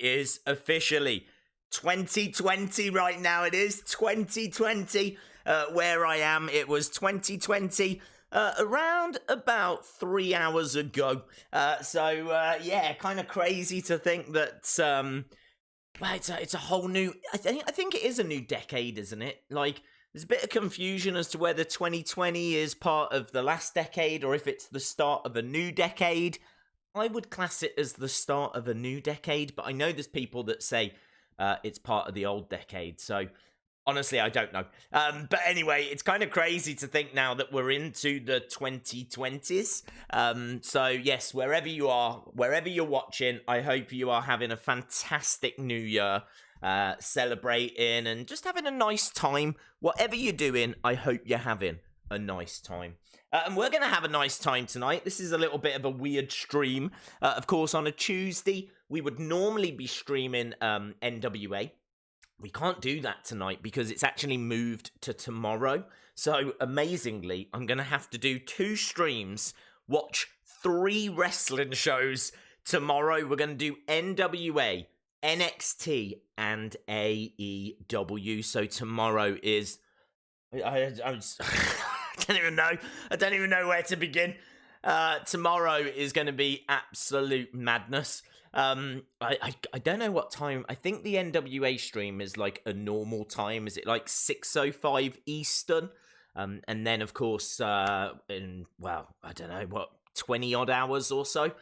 is officially 2020 right now. It is 2020. Where I am, it was 2020 around about 3 hours ago. Yeah, kind of crazy to think that well, it's a whole new. I think it is a new decade, isn't it? Like, there's a bit of confusion as to whether 2020 is part of the last decade or if it's the start of a new decade. I would class it as the start of a new decade, but I know there's people that say it's part of the old decade. So honestly, I don't know. But anyway, it's kind of crazy to think now that we're into the 2020s. So yes, wherever you are, wherever you're watching, I hope you are having a fantastic new year, celebrating and just having a nice time. Whatever you're doing, I hope you're having a nice time. And we're going to have a nice time tonight. This is a little bit of a weird stream. Of course, on a Tuesday, we would normally be streaming NWA. We can't do that tonight because it's actually moved to tomorrow. So, amazingly, I'm going to have to do 2 streams, watch 3 wrestling shows tomorrow. We're going to do NWA, NXT, and AEW. So, tomorrow is... I don't even know. I don't even know where to begin. Tomorrow is going to be absolute madness. I don't know what time. I think the NWA stream is like a normal time. Is it like 6:05 Eastern? And then of course, I don't know what, 20 odd hours or so,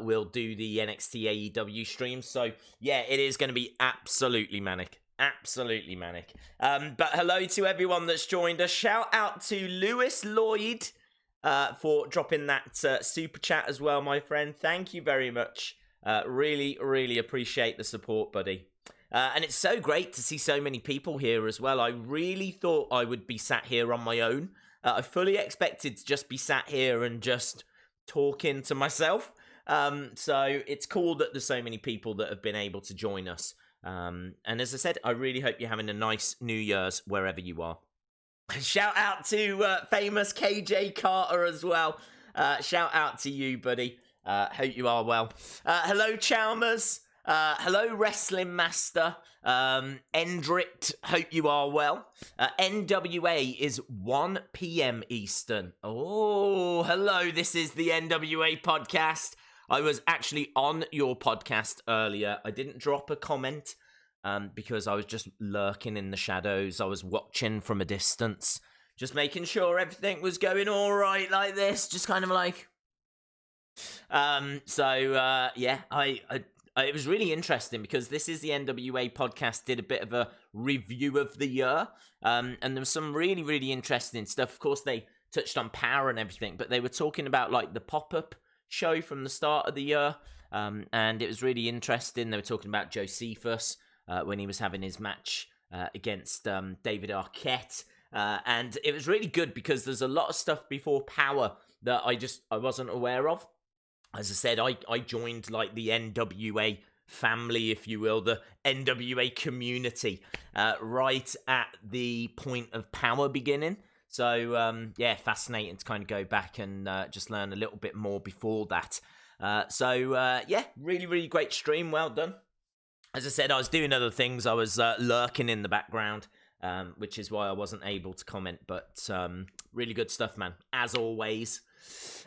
we'll do the NXT AEW stream. So yeah, it is going to be absolutely manic. Absolutely manic. But hello to everyone that's joined us. Shout out to Lewis Lloyd for dropping that super chat as well, my friend. Thank you very much. Really, really appreciate the support, buddy. And it's so great to see so many people here as well. I really thought I would be sat here on my own. I fully expected to just be sat here and just talking to myself. So it's cool that there's so many people that have been able to join us. And as I said, I really hope you're having a nice New Year's wherever you are. Shout out to famous KJ Carter as well. Shout out to you, buddy. Hope you are well. Hello, Chalmers. Hello, Wrestling Master. Endrict, hope you are well. NWA is 1 p.m. Eastern. Oh, hello. This is the NWA podcast. I was actually on your podcast earlier. I didn't drop a comment because I was just lurking in the shadows. I was watching from a distance, just making sure everything was going all right like this. Just kind of like... it was really interesting because this is the NWA podcast, did a bit of a review of the year, and there was some really, really interesting stuff. Of course, they touched on power and everything, but they were talking about like the pop-up show from the start of the year, and it was really interesting. They were talking about Josephus when he was having his match against David Arquette, and it was really good because there's a lot of stuff before Power that I wasn't aware of. As I said, I joined like the NWA family, if you will, the NWA community, right at the point of Power beginning. So, yeah, fascinating to kind of go back and just learn a little bit more before that. Yeah, really, really great stream. Well done. As I said, I was doing other things. I was lurking in the background, which is why I wasn't able to comment. But really good stuff, man, as always.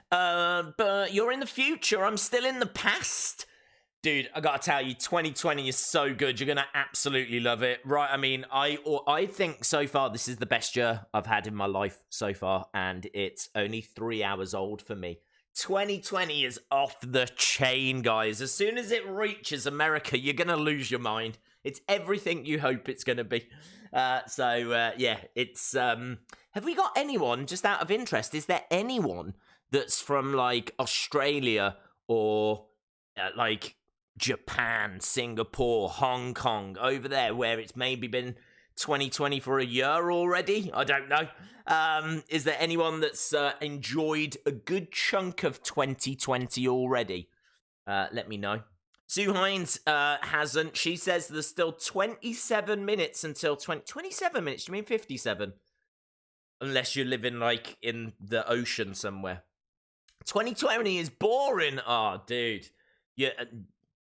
But you're in the future. I'm still in the past. Dude, I gotta tell you, 2020 is so good. You're gonna absolutely love it. Right, I mean, I think so far this is the best year I've had in my life so far, and it's only 3 hours old for me. 2020 is off the chain, guys. As soon as it reaches America, you're gonna lose your mind. It's everything you hope it's gonna be. Yeah, it's... have we got anyone, just out of interest, is there anyone that's from, like, Australia or, like... Japan, Singapore, Hong Kong, over there where it's maybe been 2020 for a year already? I don't know. Is there anyone that's enjoyed a good chunk of 2020 already? Let me know. Sue Hines hasn't. She says there's still 27 minutes until 27 minutes. Do you mean 57? Unless you're living, like, in the ocean somewhere. 2020 is boring. Oh, dude.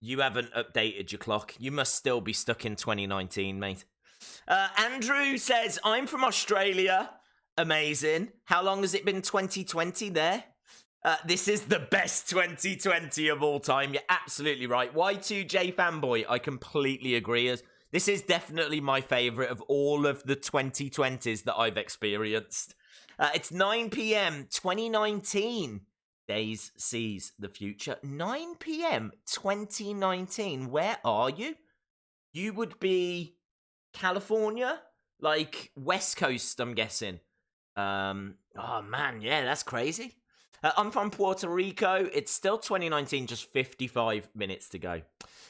You haven't updated your clock. You must still be stuck in 2019, mate. Andrew says, I'm from Australia. Amazing. How long has it been 2020 there? This is the best 2020 of all time. You're absolutely right. Y2J fanboy, I completely agree. This is definitely my favourite of all of the 2020s that I've experienced. It's 9 p.m. 2019. Days sees the future. 9 p.m. 2019. Where are you? You would be California? Like West Coast, I'm guessing. Oh man, yeah, that's crazy. I'm from Puerto Rico. It's still 2019, just 55 minutes to go.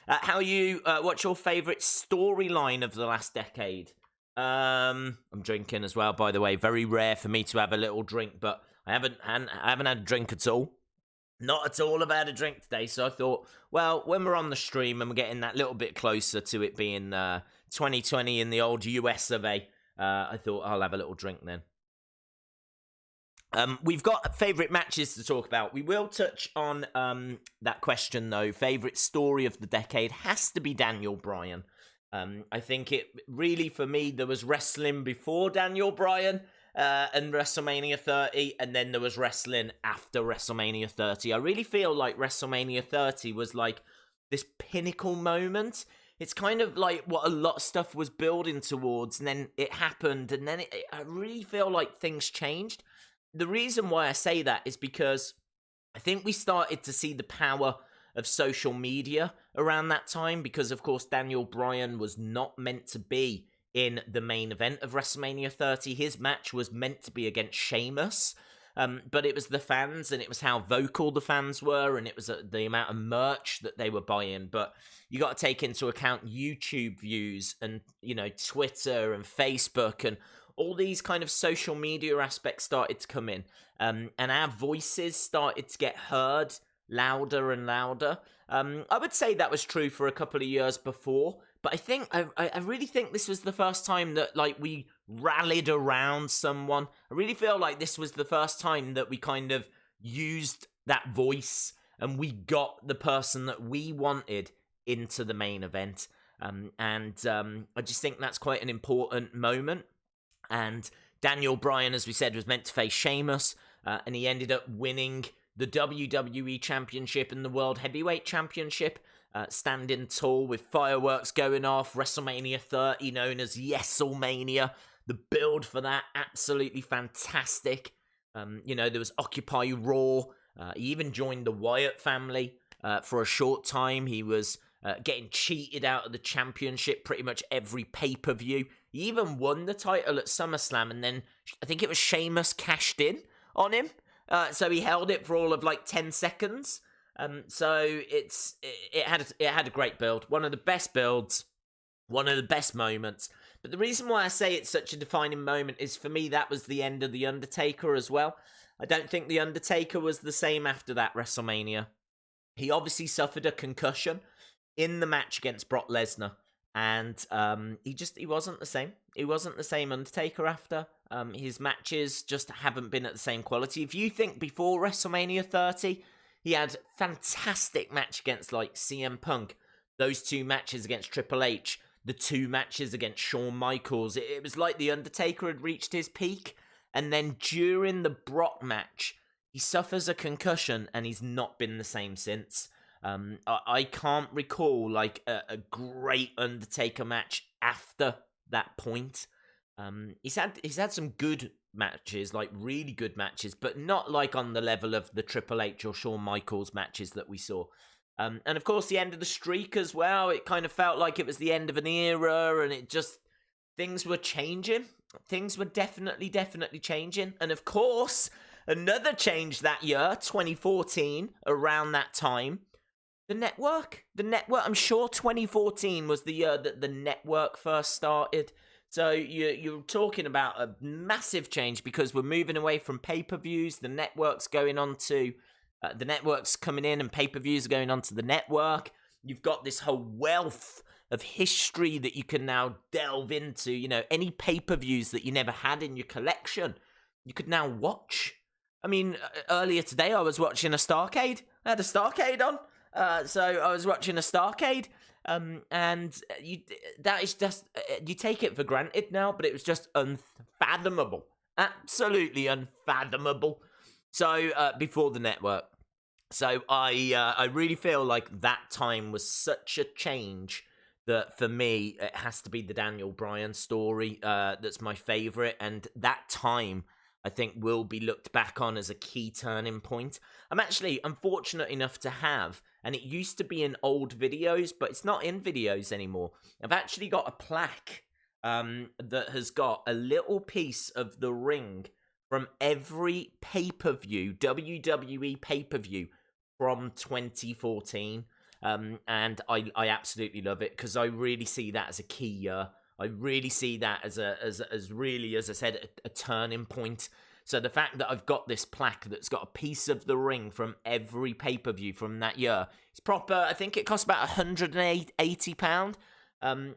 How are you? What's your favourite storyline of the last decade? I'm drinking as well, by the way. Very rare for me to have a little drink, but I haven't had a drink at all. Not at all have I had a drink today, so I thought, well, when we're on the stream and we're getting that little bit closer to it being 2020 in the old US of A, I thought I'll have a little drink then. We've got favourite matches to talk about. We will touch on that question, though. Favourite story of the decade has to be Daniel Bryan. I think it really, for me, there was wrestling before Daniel Bryan and WrestleMania 30, and then there was wrestling after WrestleMania 30. I really feel like WrestleMania 30 was like this pinnacle moment. It's kind of like what a lot of stuff was building towards, and then it happened, and then I really feel like things changed. The reason why I say that is because I think we started to see the power of social media around that time, because of course Daniel Bryan was not meant to be in the main event of WrestleMania 30. His match was meant to be against Sheamus, but it was the fans, and it was how vocal the fans were, and it was the amount of merch that they were buying. But you got to take into account YouTube views and, you know, Twitter and Facebook, and all these kind of social media aspects started to come in, and our voices started to get heard louder and louder. I would say that was true for a couple of years before, but I really think this was the first time that, like, we rallied around someone. I really feel like this was the first time that we kind of used that voice and we got the person that we wanted into the main event. I just think that's quite an important moment. And Daniel Bryan, as we said, was meant to face Sheamus, and he ended up winning the WWE Championship and the World Heavyweight Championship, standing tall with fireworks going off. WrestleMania 30, known as Yeselmania. The build for that, absolutely fantastic. There was Occupy Raw. He even joined the Wyatt family for a short time. He was getting cheated out of the championship pretty much every pay-per-view. He even won the title at SummerSlam, and then I think it was Sheamus cashed in on him. So he held it for all of like 10 seconds. So it had a great build. One of the best builds, one of the best moments. But the reason why I say it's such a defining moment is, for me, that was the end of The Undertaker as well. I don't think The Undertaker was the same after that WrestleMania. He obviously suffered a concussion in the match against Brock Lesnar. And he wasn't the same. He wasn't the same Undertaker after. His matches just haven't been at the same quality. If you think before WrestleMania 30, he had fantastic match against like CM Punk. Those two matches against Triple H. The two matches against Shawn Michaels. It was like The Undertaker had reached his peak. And then during the Brock match, he suffers a concussion and he's not been the same since. I can't recall like a great Undertaker match after that point. He's had some good matches, like really good matches, but not like on the level of the Triple H or Shawn Michaels matches that we saw. And of course, the end of the streak as well. It kind of felt like it was the end of an era, and things were changing. Things were definitely changing. And of course, another change that year, 2014, around that time. The network, I'm sure 2014 was the year that the network first started. So you're talking about a massive change, because we're moving away from pay-per-views. The network's going on to, the network's coming in, and pay-per-views are going on to the network. You've got this whole wealth of history that you can now delve into. You know, any pay-per-views that you never had in your collection, you could now watch. I mean, earlier today I was watching a Starrcade. I had a Starrcade on. So I was watching a Starcade, and that is just you take it for granted now, but it was just unfathomable, absolutely unfathomable. So before the network, so I really feel like that time was such a change that for me it has to be the Daniel Bryan story that's my favorite, and that time I think will be looked back on as a key turning point. I'm fortunate enough to have, and it used to be in old videos, but it's not in videos anymore. I've actually got a plaque that has got a little piece of the ring from every pay-per-view, WWE pay-per-view from 2014. And I absolutely love it because I really see that as a key year. I really see that as really, as I said, a turning point. So the fact that I've got this plaque that's got a piece of the ring from every pay-per-view from that year, it's proper. I think it costs about £180,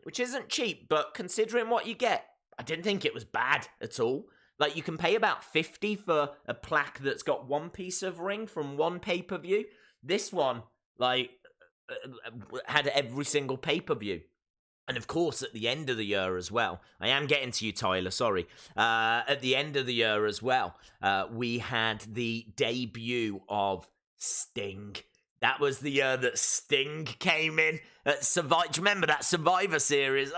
which isn't cheap, but considering what you get, I didn't think it was bad at all. Like, you can pay about 50 for a plaque that's got one piece of ring from one pay-per-view. This one, like, had every single pay-per-view. And of course, at the end of the year as well, I am getting to you, Tyler, sorry. At the end of the year as well, we had the debut of Sting. That was the year that Sting came in at Survivor. Do you remember that Survivor series?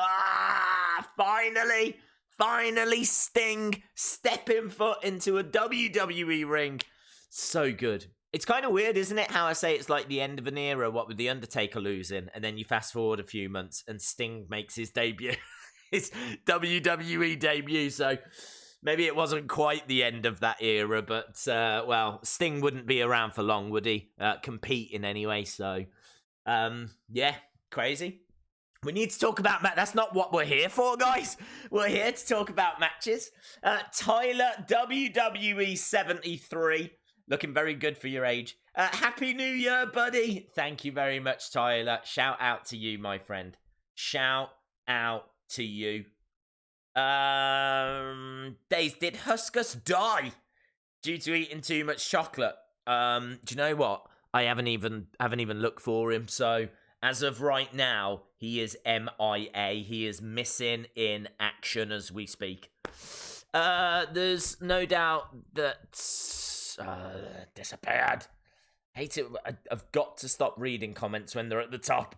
Finally Sting stepping foot into a WWE ring. So good. It's kind of weird, isn't it, how I say it's like the end of an era, what with The Undertaker losing, and then you fast forward a few months and Sting makes his debut, his WWE debut, so maybe it wasn't quite the end of that era, but, well, Sting wouldn't be around for long, would he? Competing anyway, so, yeah, crazy. We need to talk about that's not what we're here for, guys. We're here to talk about matches. Tyler, WWE 73. Looking very good for your age. Happy New Year, buddy. Thank you very much, Tyler. Shout out to you, my friend. Shout out to you. Days, did Huskus die due to eating too much chocolate? Do you know what? I haven't even looked for him. So as of right now, he is MIA. He is missing in action as we speak. There's no doubt that disappeared. Hate it. I've got to stop reading comments when they're at the top.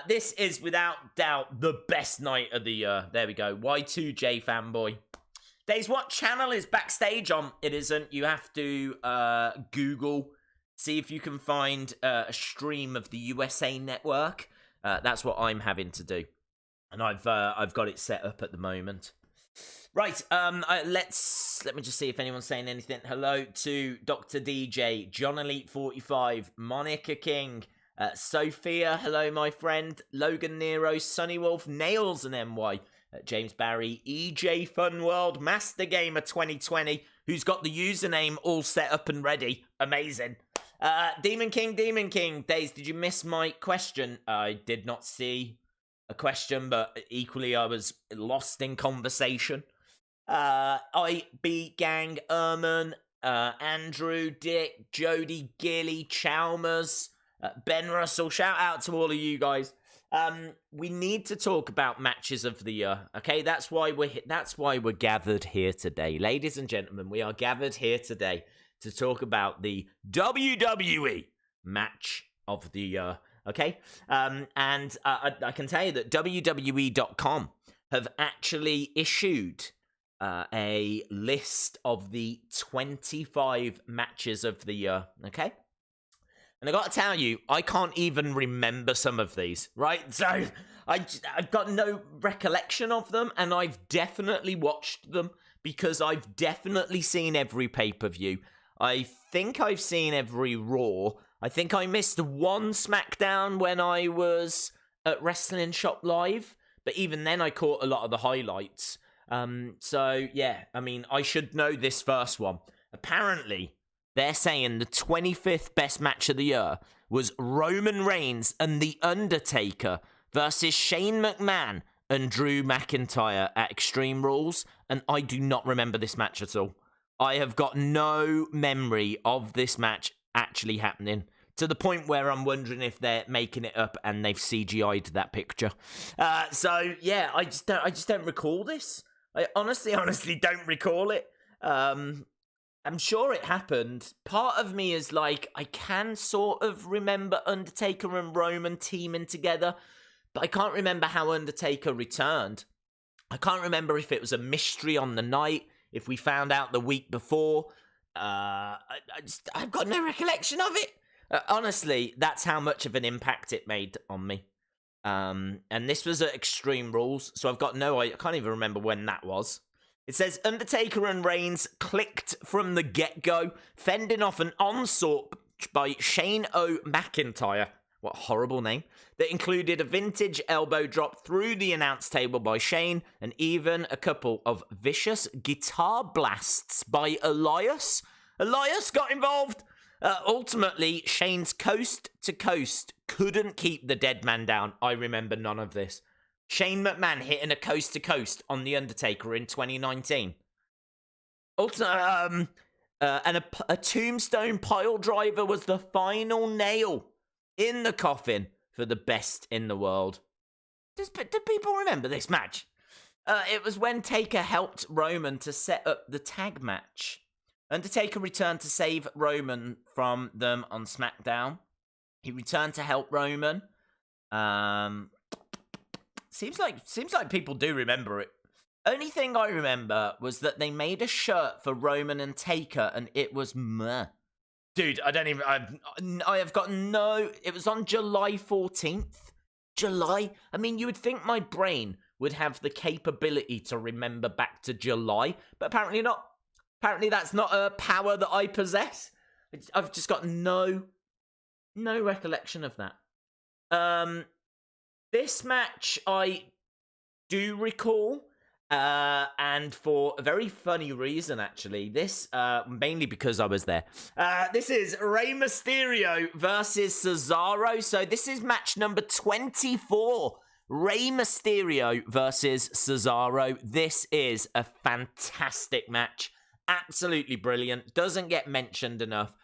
This is without doubt the best night of the year. There we go. Y2J fanboy. Days, what channel is Backstage on? It isn't. You have to Google, see if you can find a stream of the USA Network. That's what I'm having to do, and I've got it set up at the moment. Right, let me just see if anyone's saying anything. Hello to Dr. DJ, John Elite 45, Monica King, Sophia, hello my friend, Logan Nero, Sunny Wolf, Nails and MY, James Barry, EJ Fun World, Master Gamer 2020, who's got the username all set up and ready. Amazing. Demon King, Days, did you miss my question? I did not see a question, but equally I was lost in conversation. IB Gang, Erman, Andrew, Dick, Jody, Gilly, Chalmers, Ben Russell. Shout out to all of you guys. We need to talk about matches of the year. Okay, that's why we're gathered here today, ladies and gentlemen. We are gathered here today to talk about the WWE match of the year. Okay, and I can tell you that WWE.com have actually issued a list of the 25 matches of the year, okay? And I got to tell you, I can't even remember some of these, right? So I've got no recollection of them, and I've definitely watched them because I've definitely seen every pay-per-view. I think I've seen every Raw. I think I missed one SmackDown when I was at Wrestling Shop Live, but even then I caught a lot of the highlights. So, yeah, I mean, I should know this first one. Apparently, they're saying the 25th best match of the year was Roman Reigns and The Undertaker versus Shane McMahon and Drew McIntyre at Extreme Rules, and I do not remember this match at all. I have got no memory of this match actually happening. to the point where I'm wondering if they're making it up and they've CGI'd that picture. So yeah, I just don't recall this. I honestly don't recall it. I'm sure it happened. Part of me is like, I can sort of remember Undertaker and Roman teaming together, but I can't remember how Undertaker returned. I can't remember if it was a mystery on the night, if we found out the week before. I've got no recollection of it. Honestly, that's how much of an impact it made on me. And this was at Extreme Rules, so I can't even remember when that was. It says, Undertaker and Reigns clicked from the get-go, fending off an onslaught by Shane McIntyre. What a horrible name. That included a vintage elbow drop through the announce table by Shane, and even a couple of vicious guitar blasts by Elias. Elias got involved. Ultimately, Shane's coast to coast couldn't keep the dead man down. I remember none of this. Shane McMahon hitting a coast to coast on The Undertaker in 2019. And a tombstone pile driver was the final nail in the coffin for the best in the world. Do people remember this match? It was when Taker helped Roman to set up the tag match. Undertaker returned to save Roman from them on SmackDown. He returned to help Roman. Seems like people do remember it. Only thing I remember was that they made a shirt for Roman and Taker, and it was meh. Dude, I have got no... It was on July 14th. July? I mean, you would think my brain would have the capability to remember back to July, but apparently not. Apparently that's not a power that I possess. I've just got no recollection of that. This match I do recall, and for a very funny reason, actually. This, mainly because I was there. This is Rey Mysterio versus Cesaro. So this is match number 24. Rey Mysterio versus Cesaro. This is a fantastic match. Absolutely brilliant. Doesn't get mentioned enough.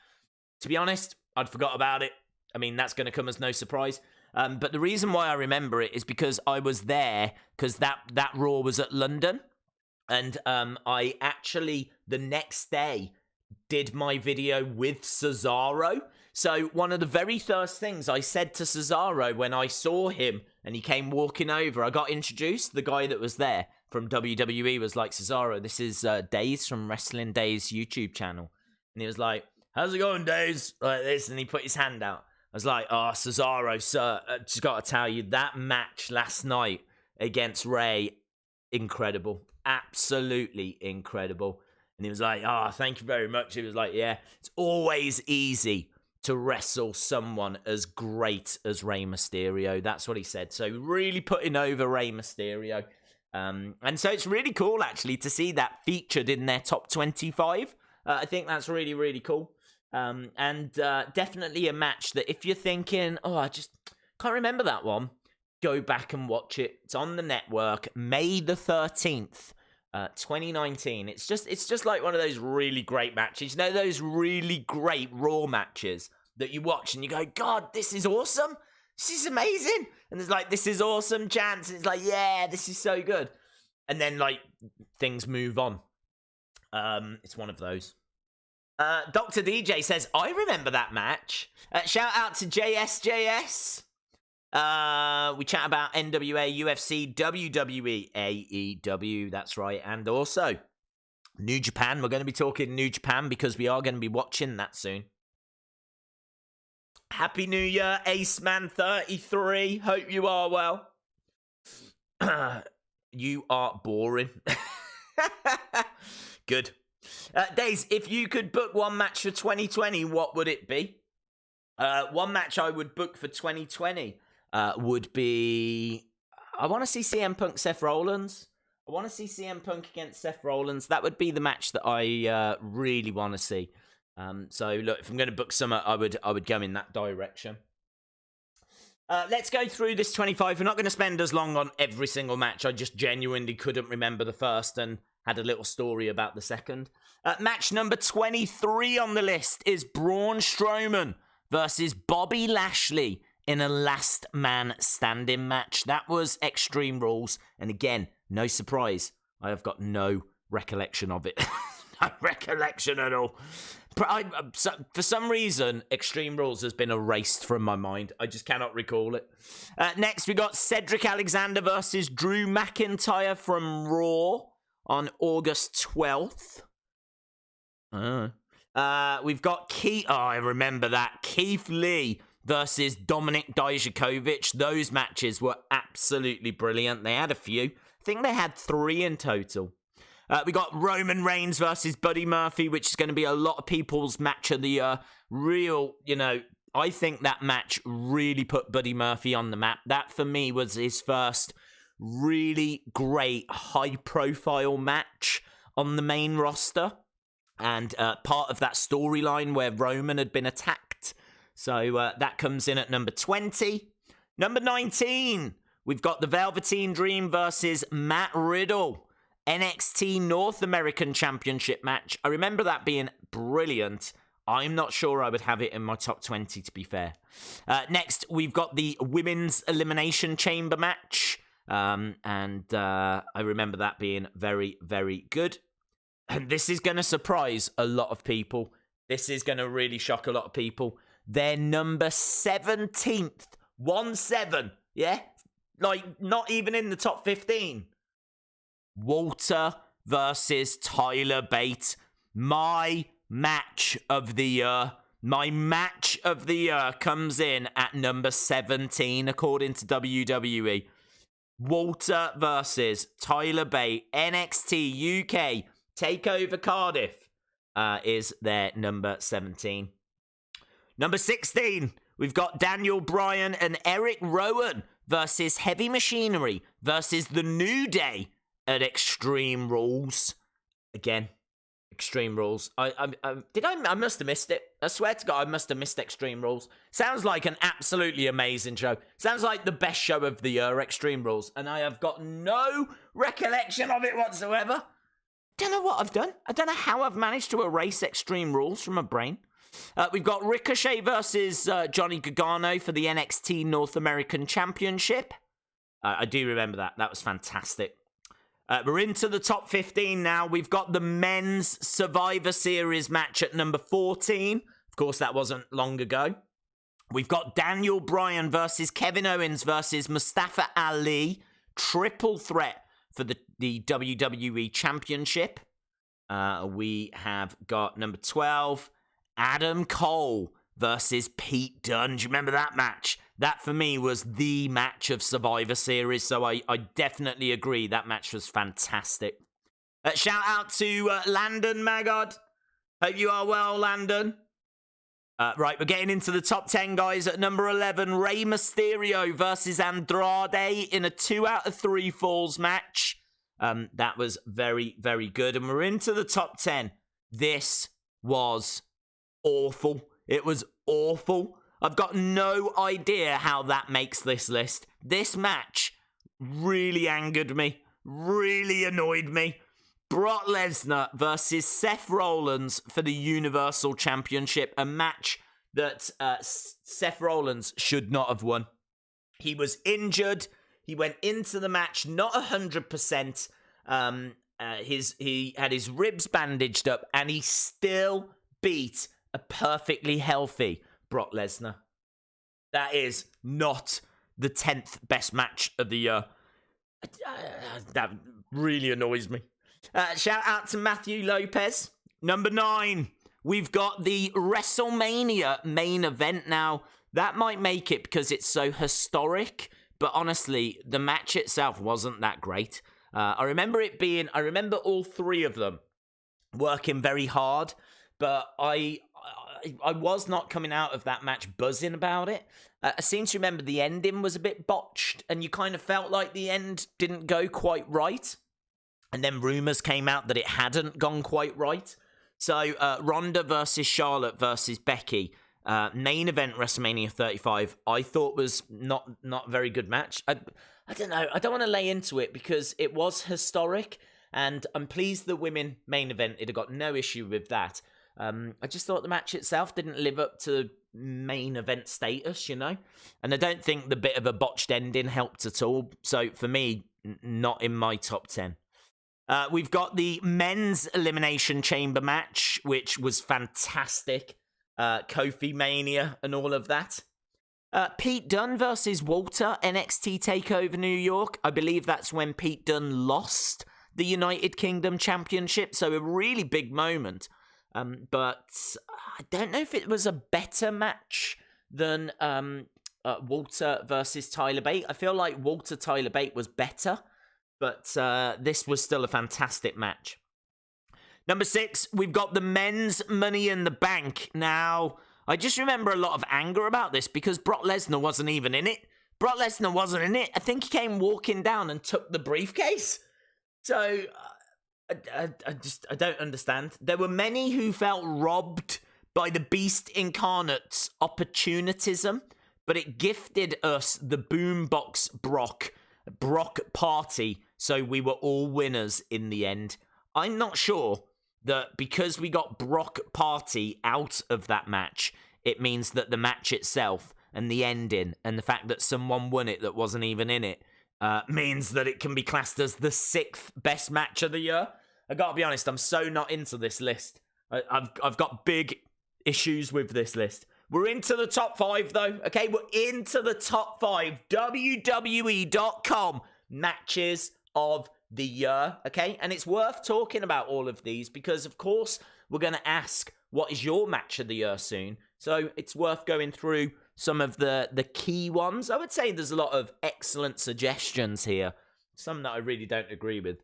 To be honest, I'd forgot about it. I mean, that's going to come as no surprise. But the reason why I remember it is because I was there, because that Raw was at London. And I actually, the next day, did my video with Cesaro. So one of the very first things I said to Cesaro when I saw him and he came walking over, I got introduced. The guy that was there from WWE was like, Cesaro, this is Days from Wrestling Days YouTube channel. And he was like, how's it going, Days? Like this. And he put his hand out. I was like, oh, Cesaro, sir, just got to tell you, that match last night against Rey, incredible. Absolutely incredible. And he was like, oh, thank you very much. He was like, yeah, it's always easy to wrestle someone as great as Rey Mysterio. That's what he said. So really putting over Rey Mysterio. And so it's really cool, actually, to see that featured in their top 25. I think that's really, really cool. And definitely a match that if you're thinking, oh, I just can't remember that one, go back and watch it. It's on the network, May the 13th, 2019. It's just like one of those really great matches. You know, those really great Raw matches that you watch and you go, God, this is awesome. This is amazing. And there's like, this is awesome chance. And it's like, yeah, this is so good. And then like things move on. It's one of those. Dr. DJ says, I remember that match. Shout out to JSJS. We chat about NWA, UFC, WWE, AEW. That's right. And also New Japan. We're going to be talking New Japan because we are going to be watching that soon. Happy New Year, Ace Man 33. Hope you are well. You are boring. Good. Days, if you could book one match for 2020, what would it be? One match I would book for 2020 would be... I want to see CM Punk, Seth Rollins. I want to see CM Punk against Seth Rollins. That would be the match that I really want to see. So, look, if I'm going to book some, I would go in that direction. Let's go through this 25. We're not going to spend as long on every single match. I just genuinely couldn't remember the first and had a little story about the second. Match number 23 on the list is Braun Strowman versus Bobby Lashley in a last man standing match. That was Extreme Rules. And again, no surprise, I have got no recollection of it. No recollection at all. For some reason, Extreme Rules has been erased from my mind. I just cannot recall it. Next, we got Cedric Alexander versus Drew McIntyre from Raw on August 12th. We've got I remember that. Keith Lee versus Dominik Dijakovic. Those matches were absolutely brilliant. They had a few. I think they had 3 in total. We got Roman Reigns versus Buddy Murphy, which is going to be a lot of people's match of the year. I think that match really put Buddy Murphy on the map. That, for me, was his first really great high-profile match on the main roster. And part of that storyline where Roman had been attacked. So that comes in at number 20. Number 19, we've got the Velveteen Dream versus Matt Riddle. NXT North American Championship match. I remember that being brilliant. I'm not sure I would have it in my top 20, to be fair. Next, we've got the Women's Elimination Chamber match. I remember that being very, very good. And this is going to surprise a lot of people. This is going to really shock a lot of people. They're number 17th. 1-7. Yeah? Like, not even in the top 15. Walter versus Tyler Bate. My match of the year. My match of the year comes in at number 17, according to WWE. Walter versus Tyler Bate. NXT UK TakeOver Cardiff is their number 17. Number 16, we've got Daniel Bryan and Eric Rowan versus Heavy Machinery versus The New Day at Extreme Rules. Again, Extreme Rules. I must have missed it. I swear to God, I must have missed Extreme Rules. Sounds like an absolutely amazing show. Sounds like the best show of the year, Extreme Rules. And I have got no recollection of it whatsoever. Don't know what I've done. I don't know how I've managed to erase Extreme Rules from my brain. We've got Ricochet versus Johnny Gargano for the NXT North American Championship. I do remember that. That was fantastic. We're into the top 15 now. We've got the Men's Survivor Series match at number 14. Of course, that wasn't long ago. We've got Daniel Bryan versus Kevin Owens versus Mustafa Ali. Triple threat for the WWE Championship. We have got number 12, Adam Cole versus Pete Dunne. Do you remember that match? That, for me, was the match of Survivor Series, so I definitely agree. That match was fantastic. Shout out to Landon Magod. Hope you are well, Landon. Right, we're getting into the top 10, guys. At number 11, Rey Mysterio versus Andrade in a 2 out of 3 falls match. That was very, very good. And we're into the top 10. This was awful. It was awful. I've got no idea how that makes this list. This match really angered me, really annoyed me. Brock Lesnar versus Seth Rollins for the Universal Championship, a match that Seth Rollins should not have won. He was injured. He went into the match not 100%. He had his ribs bandaged up, and he still beat a perfectly healthy Brock Lesnar. That is not the 10th best match of the year. That really annoys me. Shout out to Matthew Lopez. Number 9, we've got the WrestleMania main event now. That might make it because it's so historic, but honestly, the match itself wasn't that great. I remember all 3 of them working very hard, but I was not coming out of that match buzzing about it. I seem to remember the ending was a bit botched, and you kind of felt like the end didn't go quite right. And then rumors came out that it hadn't gone quite right. So Ronda versus Charlotte versus Becky, main event WrestleMania 35, I thought was not a very good match. I don't know. I don't want to lay into it because it was historic, and I'm pleased the women main event, it had got no issue with that. I just thought the match itself didn't live up to main event status, you know? And I don't think the bit of a botched ending helped at all. So for me, not in my top 10. We've got the men's Elimination Chamber match, which was fantastic. Kofi Mania and all of that. Pete Dunne versus Walter, NXT TakeOver New York. I believe that's when Pete Dunne lost the United Kingdom Championship, so a really big moment. But I don't know if it was a better match than Walter versus Tyler Bate. I feel like Walter Tyler Bate was better, but this was still a fantastic match. Number 6, we've got the men's Money in the Bank. Now, I just remember a lot of anger about this because Brock Lesnar wasn't even in it. Brock Lesnar wasn't in it. I think he came walking down and took the briefcase. So, I don't understand. There were many who felt robbed by the Beast Incarnate's opportunism, but it gifted us the Boombox Brock party, so we were all winners in the end. I'm not sure that because we got Brock Party out of that match, it means that the match itself and the ending and the fact that someone won it that wasn't even in it means that it can be classed as the 6th best match of the year. I gotta be honest, I'm so not into this list. I've got big issues with this list. We're into the top 5 though, okay? We're into the top 5 WWE.com matches of the year, okay? And it's worth talking about all of these because, of course, we're going to ask what is your match of the year soon. So it's worth going through some of the key ones. I would say there's a lot of excellent suggestions here. Some that I really don't agree with.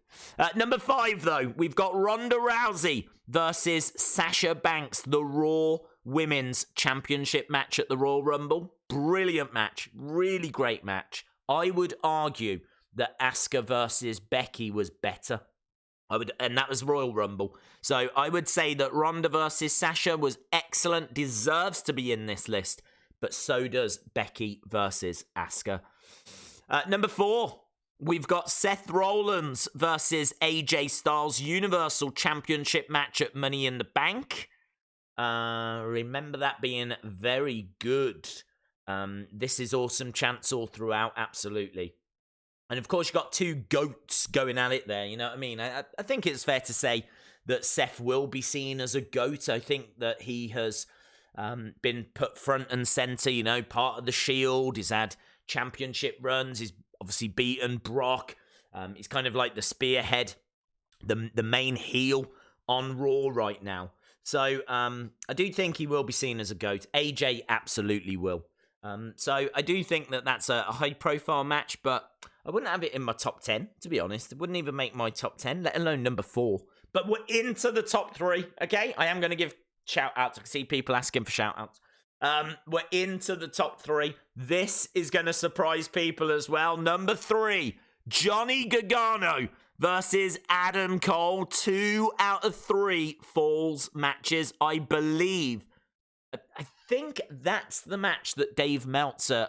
Number 5, though, we've got Ronda Rousey versus Sasha Banks, the Raw Women's Championship match at the Royal Rumble. Brilliant match. Really great match. I would argue that Asuka versus Becky was better. And that was Royal Rumble. So I would say that Ronda versus Sasha was excellent, deserves to be in this list, but so does Becky versus Asuka. Number 4, we've got Seth Rollins versus AJ Styles Universal Championship match at Money in the Bank. Remember that being very good. This is awesome chants all throughout, absolutely. And of course, you've got 2 GOATs going at it there, you know what I mean? I think it's fair to say that Seth will be seen as a GOAT. I think that he has been put front and center, you know, part of the Shield. He's had championship runs. He's obviously beaten Brock. He's kind of like the spearhead, the main heel on Raw right now. So I do think he will be seen as a GOAT. AJ absolutely will. So I do think that that's a high-profile match, but I wouldn't have it in my top 10, to be honest. It wouldn't even make my top 10, let alone number 4. But we're into the top 3, okay? I am going to give shout-outs. I can see people asking for shout-outs. We're into the top 3. This is going to surprise people as well. Number 3, Johnny Gargano versus Adam Cole. 2 out of 3 Falls matches, I believe. I think that's the match that Dave Meltzer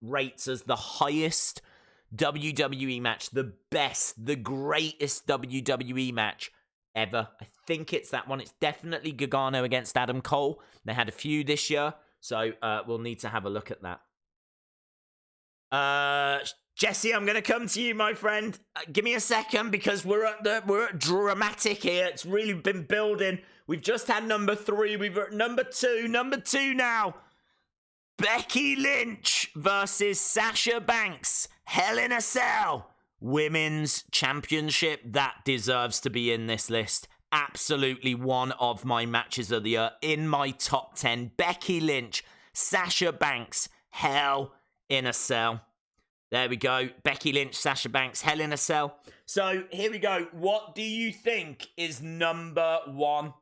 rates as the highest WWE match, the best, the greatest WWE match ever. I think it's that one. It's definitely Gargano against Adam Cole. They had a few this year, so we'll need to have a look at that. Jesse, I'm going to come to you, my friend. Give me a second because we're at dramatic here. It's really been building. We've just had number 3. We've at number 2. Number 2 now. Becky Lynch versus Sasha Banks. Hell in a Cell. Women's Championship. That deserves to be in this list. Absolutely one of my matches of the year. In my top 10. Becky Lynch. Sasha Banks. Hell in a Cell. There we go. Becky Lynch, Sasha Banks, Hell in a Cell. So here we go. What do you think is number 1?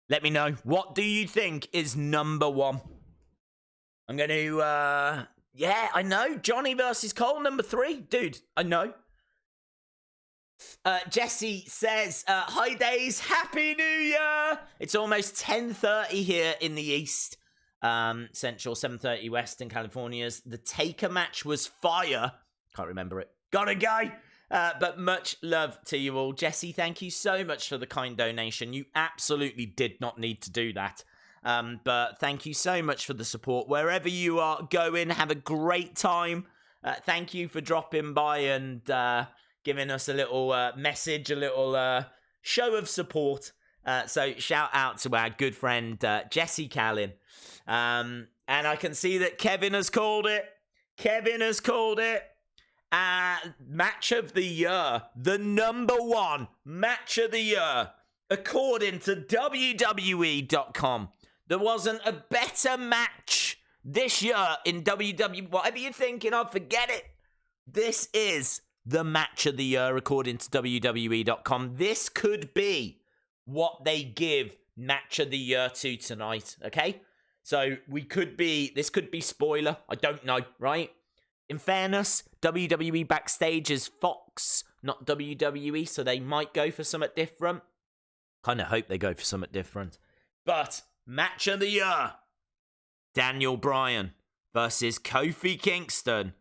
Let me know. What do you think is number 1? I'm going to, yeah, I know. Johnny versus Cole, number 3. Dude, I know. Jesse says, hi days, Happy New Year. It's almost 10:30 here in the East. Central, 7:30 West in California's. The Taker match was fire. Can't remember it. Gotta go. But much love to you all. Jesse, thank you so much for the kind donation. You absolutely did not need to do that. But thank you so much for the support. Wherever you are going, have a great time. Thank you for dropping by and giving us a little message, a little show of support. So shout out to our good friend Jesse Callin. And I can see that Kevin has called it. Kevin has called it. Match of the year. The number one match of the year. According to WWE.com. There wasn't a better match this year in WWE. Whatever you're thinking of, forget it. This is the match of the year according to WWE.com. This could be what they give match of the year to tonight, okay? So this could be spoiler. I don't know, right? In fairness, WWE Backstage is Fox, not WWE, so they might go for something different. Kind of hope they go for something different. But match of the year, Daniel Bryan versus Kofi Kingston,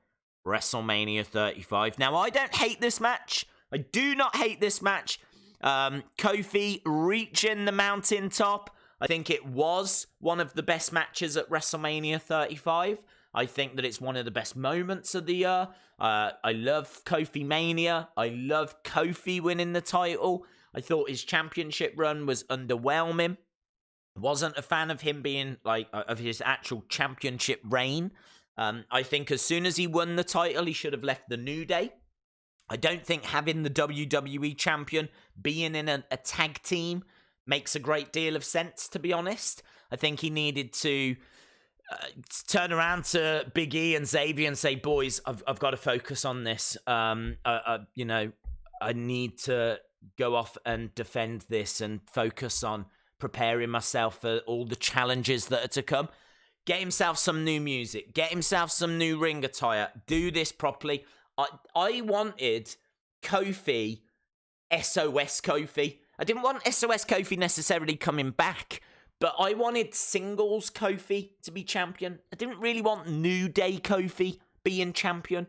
WrestleMania 35. Now, I don't hate this match. I do not hate this match. Kofi reaching the mountaintop. I think it was one of the best matches at WrestleMania 35. I think that it's one of the best moments of the year. I love Kofi Mania. I love Kofi winning the title. I thought his championship run was underwhelming. Wasn't a fan of him being, of his actual championship reign. I think as soon as he won the title, he should have left the New Day. I don't think having the WWE champion being in a tag team makes a great deal of sense, to be honest. I think he needed to turn around to Big E and Xavier and say, boys, I've got to focus on this. I need to go off and defend this and focus on preparing myself for all the challenges that are to come. Get himself some new music. Get himself some new ring attire. Do this properly. I wanted Kofi, SOS Kofi. I didn't want SOS Kofi necessarily coming back, but I wanted singles Kofi to be champion. I didn't really want New Day Kofi being champion.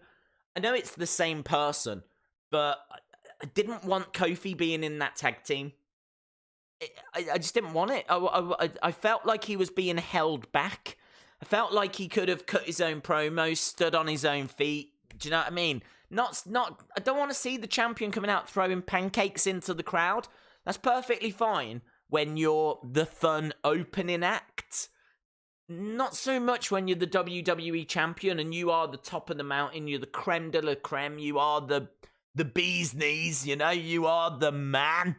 I know it's the same person, but I didn't want Kofi being in that tag team. I just didn't want it. I felt like he was being held back. I felt like he could have cut his own promos, stood on his own feet. Do you know what I mean? I don't want to see the champion coming out throwing pancakes into the crowd. That's perfectly fine when you're the fun opening act. Not so much when you're the WWE champion and you are the top of the mountain. You're the creme de la creme. You are the bee's knees, you are the man.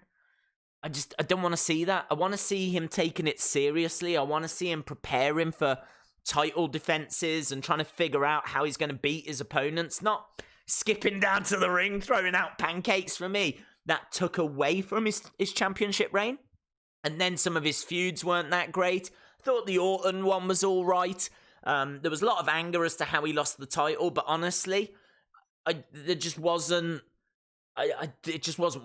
I don't want to see that. I want to see him taking it seriously. I want to see him preparing for title defenses and trying to figure out how he's going to beat his opponents, not skipping down to the ring, throwing out pancakes. For me, that took away from his championship reign. And then some of his feuds weren't that great. I thought the Orton one was all right. There was a lot of anger as to how he lost the title, but honestly, it just wasn't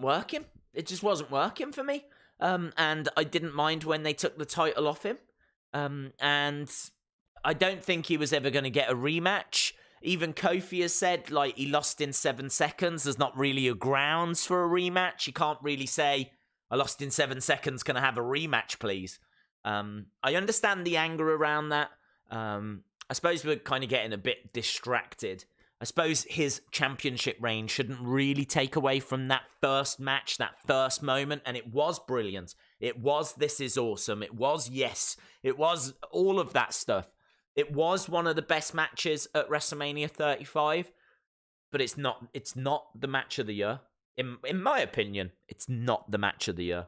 working. It just wasn't working for me. And I didn't mind when they took the title off him. And I don't think he was ever going to get a rematch. Even Kofi has said, he lost in 7 seconds. There's not really a grounds for a rematch. You can't really say, I lost in 7 seconds. Can I have a rematch, please? I understand the anger around that. I suppose we're kind of getting a bit distracted. I suppose his championship reign shouldn't really take away from that first match, that first moment, and it was brilliant. It was This Is Awesome. It was Yes. It was all of that stuff. It was one of the best matches at WrestleMania 35, but it's not the match of the year. In my opinion, it's not the match of the year.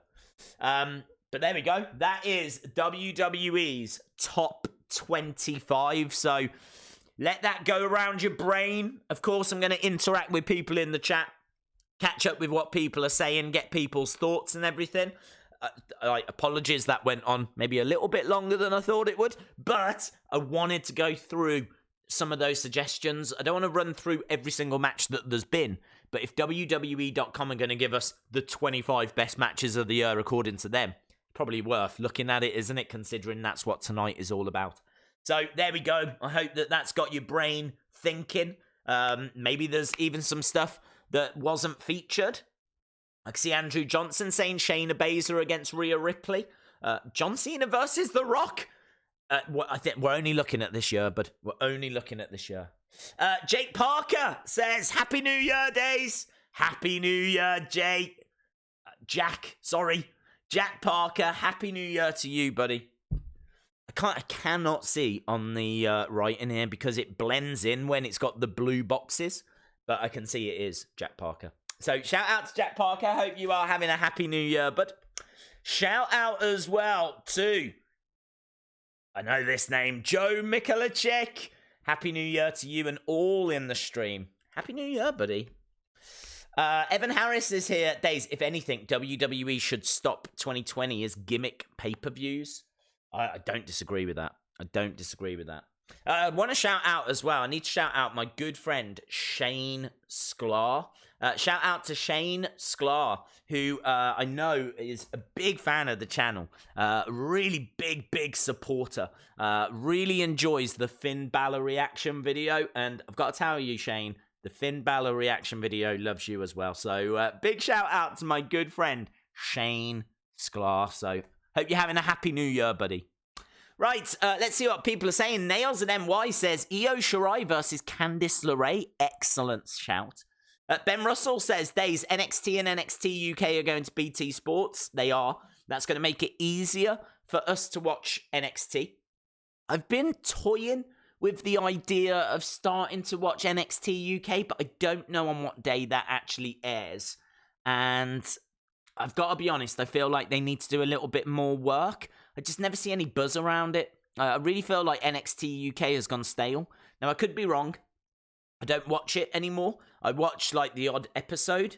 But there we go. That is WWE's top 25. So let that go around your brain. Of course, I'm going to interact with people in the chat, catch up with what people are saying, get people's thoughts and everything. Apologies, that went on maybe a little bit longer than I thought it would, but I wanted to go through some of those suggestions. I don't want to run through every single match that there's been, but if WWE.com are going to give us the 25 best matches of the year according to them, probably worth looking at it, isn't it, considering that's what tonight is all about. So there we go. I hope that that's got your brain thinking. Maybe there's even some stuff that wasn't featured. I can see Andrew Johnson saying Shayna Baszler against Rhea Ripley. John Cena versus The Rock. I think we're only looking at this year, but we're only looking at this year. Jake Parker says, Happy New Year, Days. Happy New Year, Jake. Jack Parker. Happy New Year to you, buddy. I cannot see on the right in here because it blends in when it's got the blue boxes, but I can see it is Jack Parker. So shout out to Jack Parker. Hope you are having a happy new year, bud. Shout out as well to, I know this name, Joe Mikulacek. Happy New Year to you and all in the stream. Happy New Year, buddy. Evan Harris is here. Days, if anything, WWE should stop 2020 as gimmick pay-per-views. I don't disagree with that. I want to shout out as well. I need to shout out my good friend, Shane Sklar. Shout out to Shane Sklar, who I know is a big fan of the channel. Really big supporter. Really enjoys the Finn Balor reaction video. And I've got to tell you, Shane, the Finn Balor reaction video loves you as well. So big shout out to my good friend, Shane Sklar. So hope you're having a happy new year, buddy. Right, let's see what people are saying. Nails and NY says, Io Shirai versus Candice LeRae. Excellent shout. Ben Russell says, Days, NXT and NXT UK are going to BT Sports. They are. That's going to make it easier for us to watch NXT. I've been toying with the idea of starting to watch NXT UK, but I don't know on what day that actually airs. And I've got to be honest, I feel like they need to do a little bit more work. I just never see any buzz around it. I really feel like NXT UK has gone stale. Now, I could be wrong. I don't watch it anymore. I watch, like, the odd episode.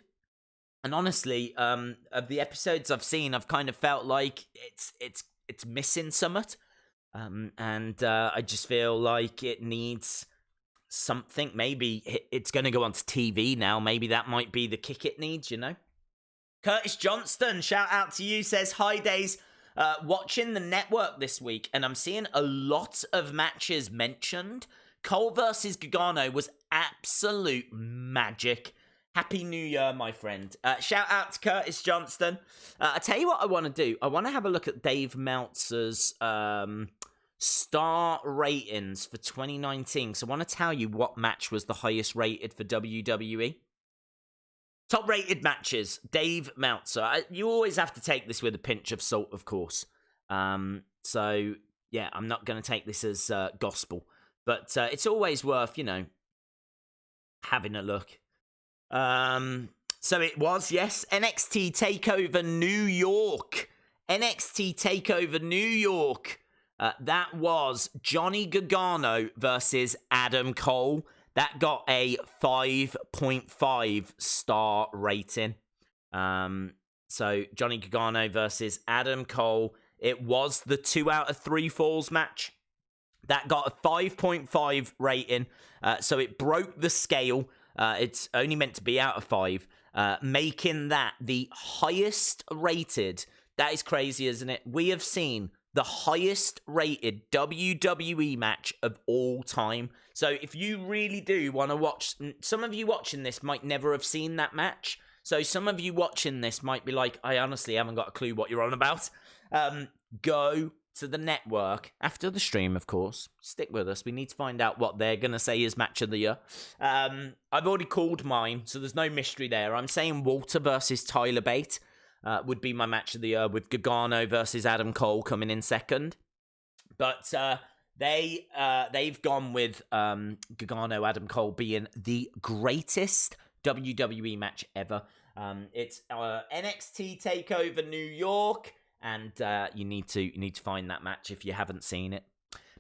And honestly, of the episodes I've seen, I've kind of felt like it's missing something. I just feel like it needs something. Maybe it's going to go onto TV now. Maybe that might be the kick it needs, you know? Curtis Johnston, shout out to you, says, Hi, Days. Watching the network this week, and I'm seeing a lot of matches mentioned. Cole versus Gargano was absolute magic. Happy New Year, my friend. Shout out to Curtis Johnston. I tell you what I want to do. I want to have a look at Dave Meltzer's star ratings for 2019. So I want to tell you what match was the highest rated for WWE. Top rated matches, Dave Meltzer. You always have to take this with a pinch of salt, of course. So, yeah, I'm not going to take this as gospel. But it's always worth, you know, having a look. So it was, yes, NXT TakeOver New York. NXT TakeOver New York. That was Johnny Gargano versus Adam Cole. That got a 5.5 star rating. So Johnny Gargano versus Adam Cole. It was the 2 out of 3 falls match. That got a 5.5 rating. So it broke the scale. It's only meant to be out of 5. Making that the highest rated. That is crazy, isn't it? We have seen the highest rated WWE match of all time. So if you really do want to watch, some of you watching this might never have seen that match. So some of you watching this might be like, I honestly haven't got a clue what you're on about. Go to the network after the stream, of course. Stick with us. We need to find out what they're going to say is match of the year. I've already called mine, so there's no mystery there. I'm saying Walter versus Tyler Bate. Would be my match of the year, with Gargano versus Adam Cole coming in second. But they've gone with Gargano, Adam Cole being the greatest WWE match ever. It's NXT TakeOver New York, and you need to find that match if you haven't seen it.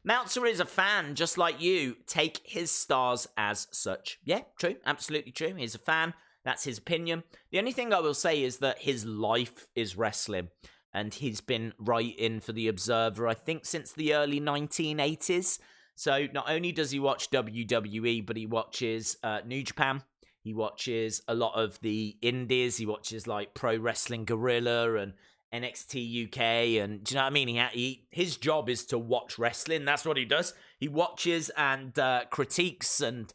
Meltzer is a fan, just like you. Take his stars as such. Yeah, true, absolutely true. He's a fan. That's his opinion. The only thing I will say is that his life is wrestling. And he's been writing for The Observer, I think, since the early 1980s. So not only does he watch WWE, but he watches New Japan. He watches a lot of the indies. He watches, like, Pro Wrestling Guerrilla and NXT UK. And do you know what I mean? His job is to watch wrestling. That's what he does. He watches and critiques and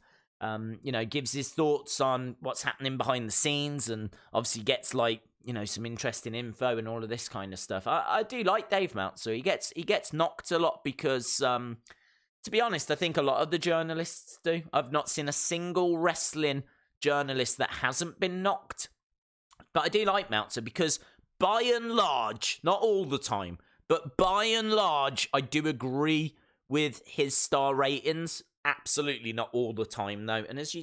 gives his thoughts on what's happening behind the scenes, and obviously gets, like, some interesting info and all of this kind of stuff. I do like Dave Meltzer. He gets knocked a lot because, to be honest, I think a lot of the journalists do. I've not seen a single wrestling journalist that hasn't been knocked. But I do like Meltzer because, by and large, not all the time, but by and large, I do agree with his star ratings. Absolutely not all the time, though. And as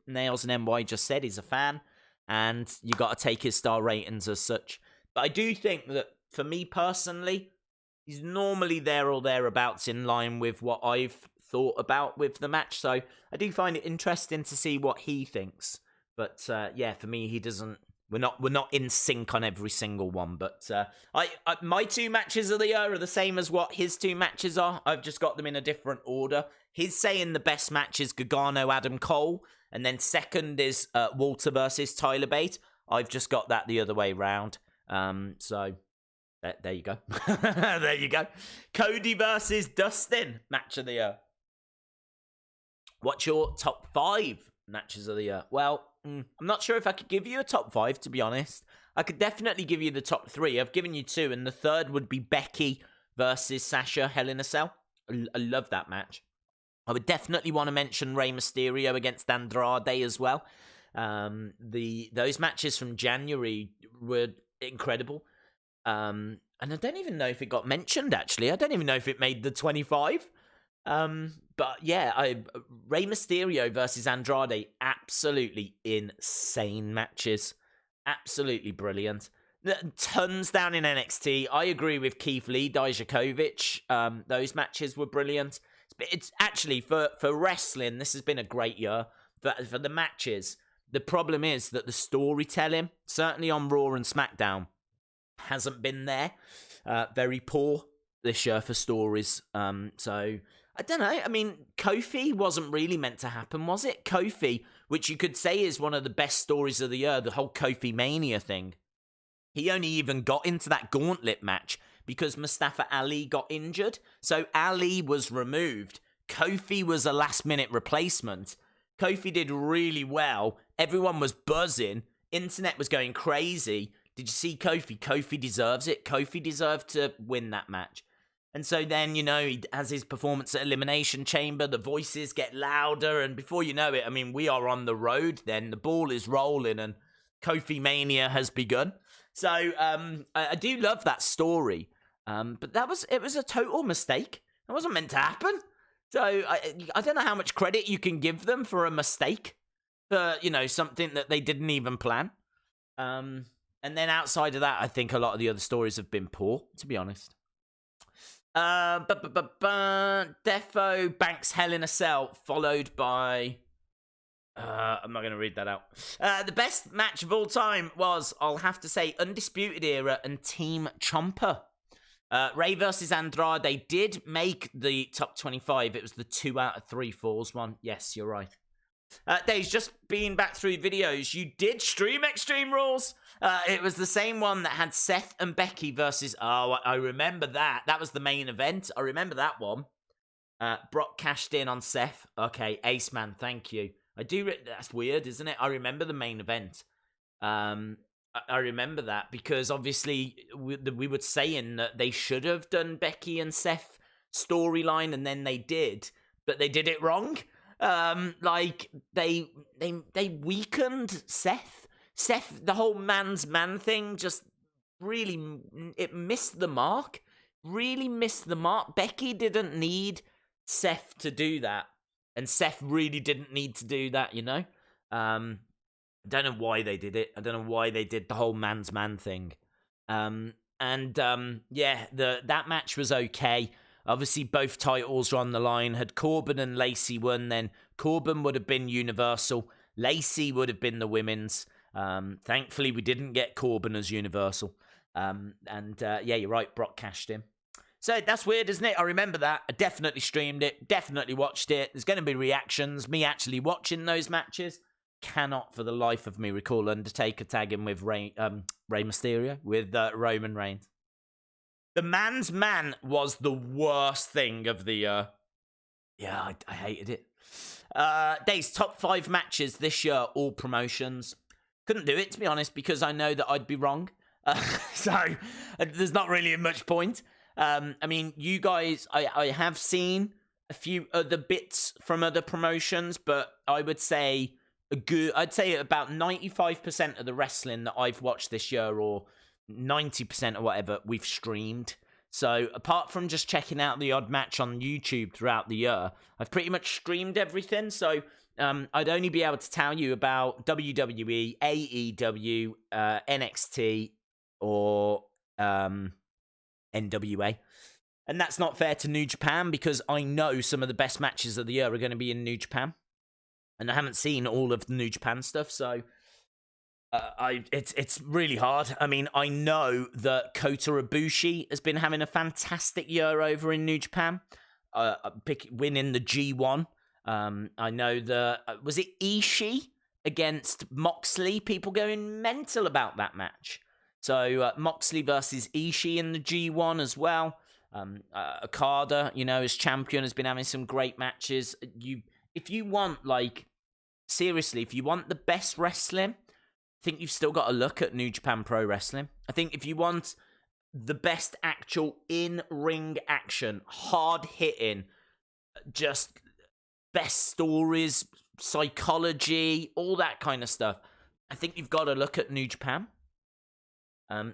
Nails and NY just said, he's a fan, and you got to take his star ratings as such. But I do think that, for me personally, he's normally there or thereabouts in line with what I've thought about with the match. So I do find it interesting to see what he thinks. But for me, he doesn't. We're not in sync on every single one, but my 2 matches of the year are the same as what his 2 matches are. I've just got them in a different order. He's saying the best match is Gargano Adam Cole, and then second is Walter versus Tyler Bate. I've just got that the other way round. So there you go. There you go. Cody versus Dustin, match of the year. What's your top 5 matches of the year? Well, I'm not sure if I could give you a top 5, to be honest. I could definitely give you the top 3. I've given you 2, and the third would be Becky versus Sasha, Hell in a Cell. I love that match. I would definitely want to mention Rey Mysterio against Andrade as well. Those matches from January were incredible. And I don't even know if it got mentioned, actually. I don't even know if it made the 25. But yeah, Rey Mysterio versus Andrade, absolutely insane matches. Absolutely brilliant. Tons down in NXT. I agree with Keith Lee, Dijakovic. Those matches were brilliant. It's actually, for wrestling, this has been a great year. For the matches, the problem is that the storytelling, certainly on Raw and SmackDown, hasn't been there. Very poor this year for stories. So I don't know. I mean, Kofi wasn't really meant to happen, was it? Kofi, which you could say is one of the best stories of the year, the whole Kofi Mania thing. He only even got into that gauntlet match because Mustafa Ali got injured. So Ali was removed. Kofi was a last-minute replacement. Kofi did really well. Everyone was buzzing. Internet was going crazy. Did you see Kofi? Kofi deserves it. Kofi deserved to win that match. And so then, he has his performance at Elimination Chamber. The voices get louder. And before you know it, I mean, we are on the road then. The ball is rolling and Kofi Mania has begun. So I do love that story. But it was a total mistake. It wasn't meant to happen. So I don't know how much credit you can give them for a mistake. For, something that they didn't even plan. And then outside of that, I think a lot of the other stories have been poor, to be honest. Defo Banks Hell in a Cell, followed by... I'm not going to read that out. The best match of all time was, I'll have to say, Undisputed Era and Team Ciampa. Rey versus Andrade did make the top 25. It was the 2 out of 3 falls one. Yes, you're right. Dave's just been back through videos. You did stream Extreme Rules. It was the same one that had Seth and Becky versus... Oh, I remember that. That was the main event. I remember that one. Brock cashed in on Seth. Okay, Ace Man, thank you. I do... That's weird, isn't it? I remember the main event. I remember that because obviously we were saying that they should have done Becky and Seth storyline, and then they did, but they did it wrong. They weakened Seth. Seth, the whole man's man thing, just really, it missed the mark. Really missed the mark. Becky didn't need Seth to do that. And Seth really didn't need to do that, I don't know why they did it. I don't know why they did the whole man's man thing. That match was okay. Obviously, both titles are on the line. Had Corbin and Lacey won, then Corbin would have been Universal. Lacey would have been the women's. Thankfully, we didn't get Corbin as Universal. You're right, Brock cashed in. So that's weird, isn't it? I remember that. I definitely streamed it. Definitely watched it. There's going to be reactions. Me actually watching those matches. Cannot for the life of me recall Undertaker tagging with Rey Mysterio, with Roman Reigns. The man's man was the worst thing of the year. Yeah, I hated it. Dave's top 5 matches this year, all promotions. Couldn't do it, to be honest, because I know that I'd be wrong. So there's not really much point. I mean, you guys, I have seen a few other bits from other promotions, but I would say I'd say about 95% of the wrestling that I've watched this year, or 90% or whatever, we've streamed. So apart from just checking out the odd match on YouTube throughout the year, I've pretty much streamed everything. So I'd only be able to tell you about WWE, AEW, NXT, or NWA. And that's not fair to New Japan, because I know some of the best matches of the year are going to be in New Japan. And I haven't seen all of the New Japan stuff, so it's really hard. I mean, I know that Kota Ibushi has been having a fantastic year over in New Japan, winning the G1. I know that, was it Ishii against Moxley? People going mental about that match. So Moxley versus Ishii in the G1 as well. Okada, as champion, has been having some great matches. If you want, seriously, if you want the best wrestling, I think you've still got to look at New Japan Pro Wrestling. I think if you want the best actual in-ring action, hard-hitting, just best stories, psychology, all that kind of stuff, I think you've got to look at New Japan.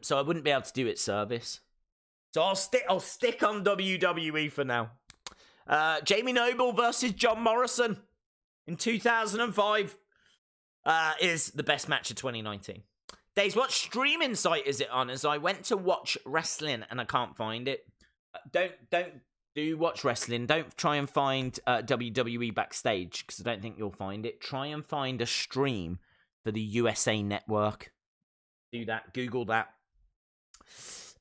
So I wouldn't be able to do it service. So I'll stick on WWE for now. Jamie Noble versus John Morrison in 2005 is the best match of 2019. Days, what streaming site is it on? As I went to watch wrestling and I can't find it. Don't do watch wrestling. Don't try and find WWE Backstage, because I don't think you'll find it. Try and find a stream for the USA Network. Do that. Google that.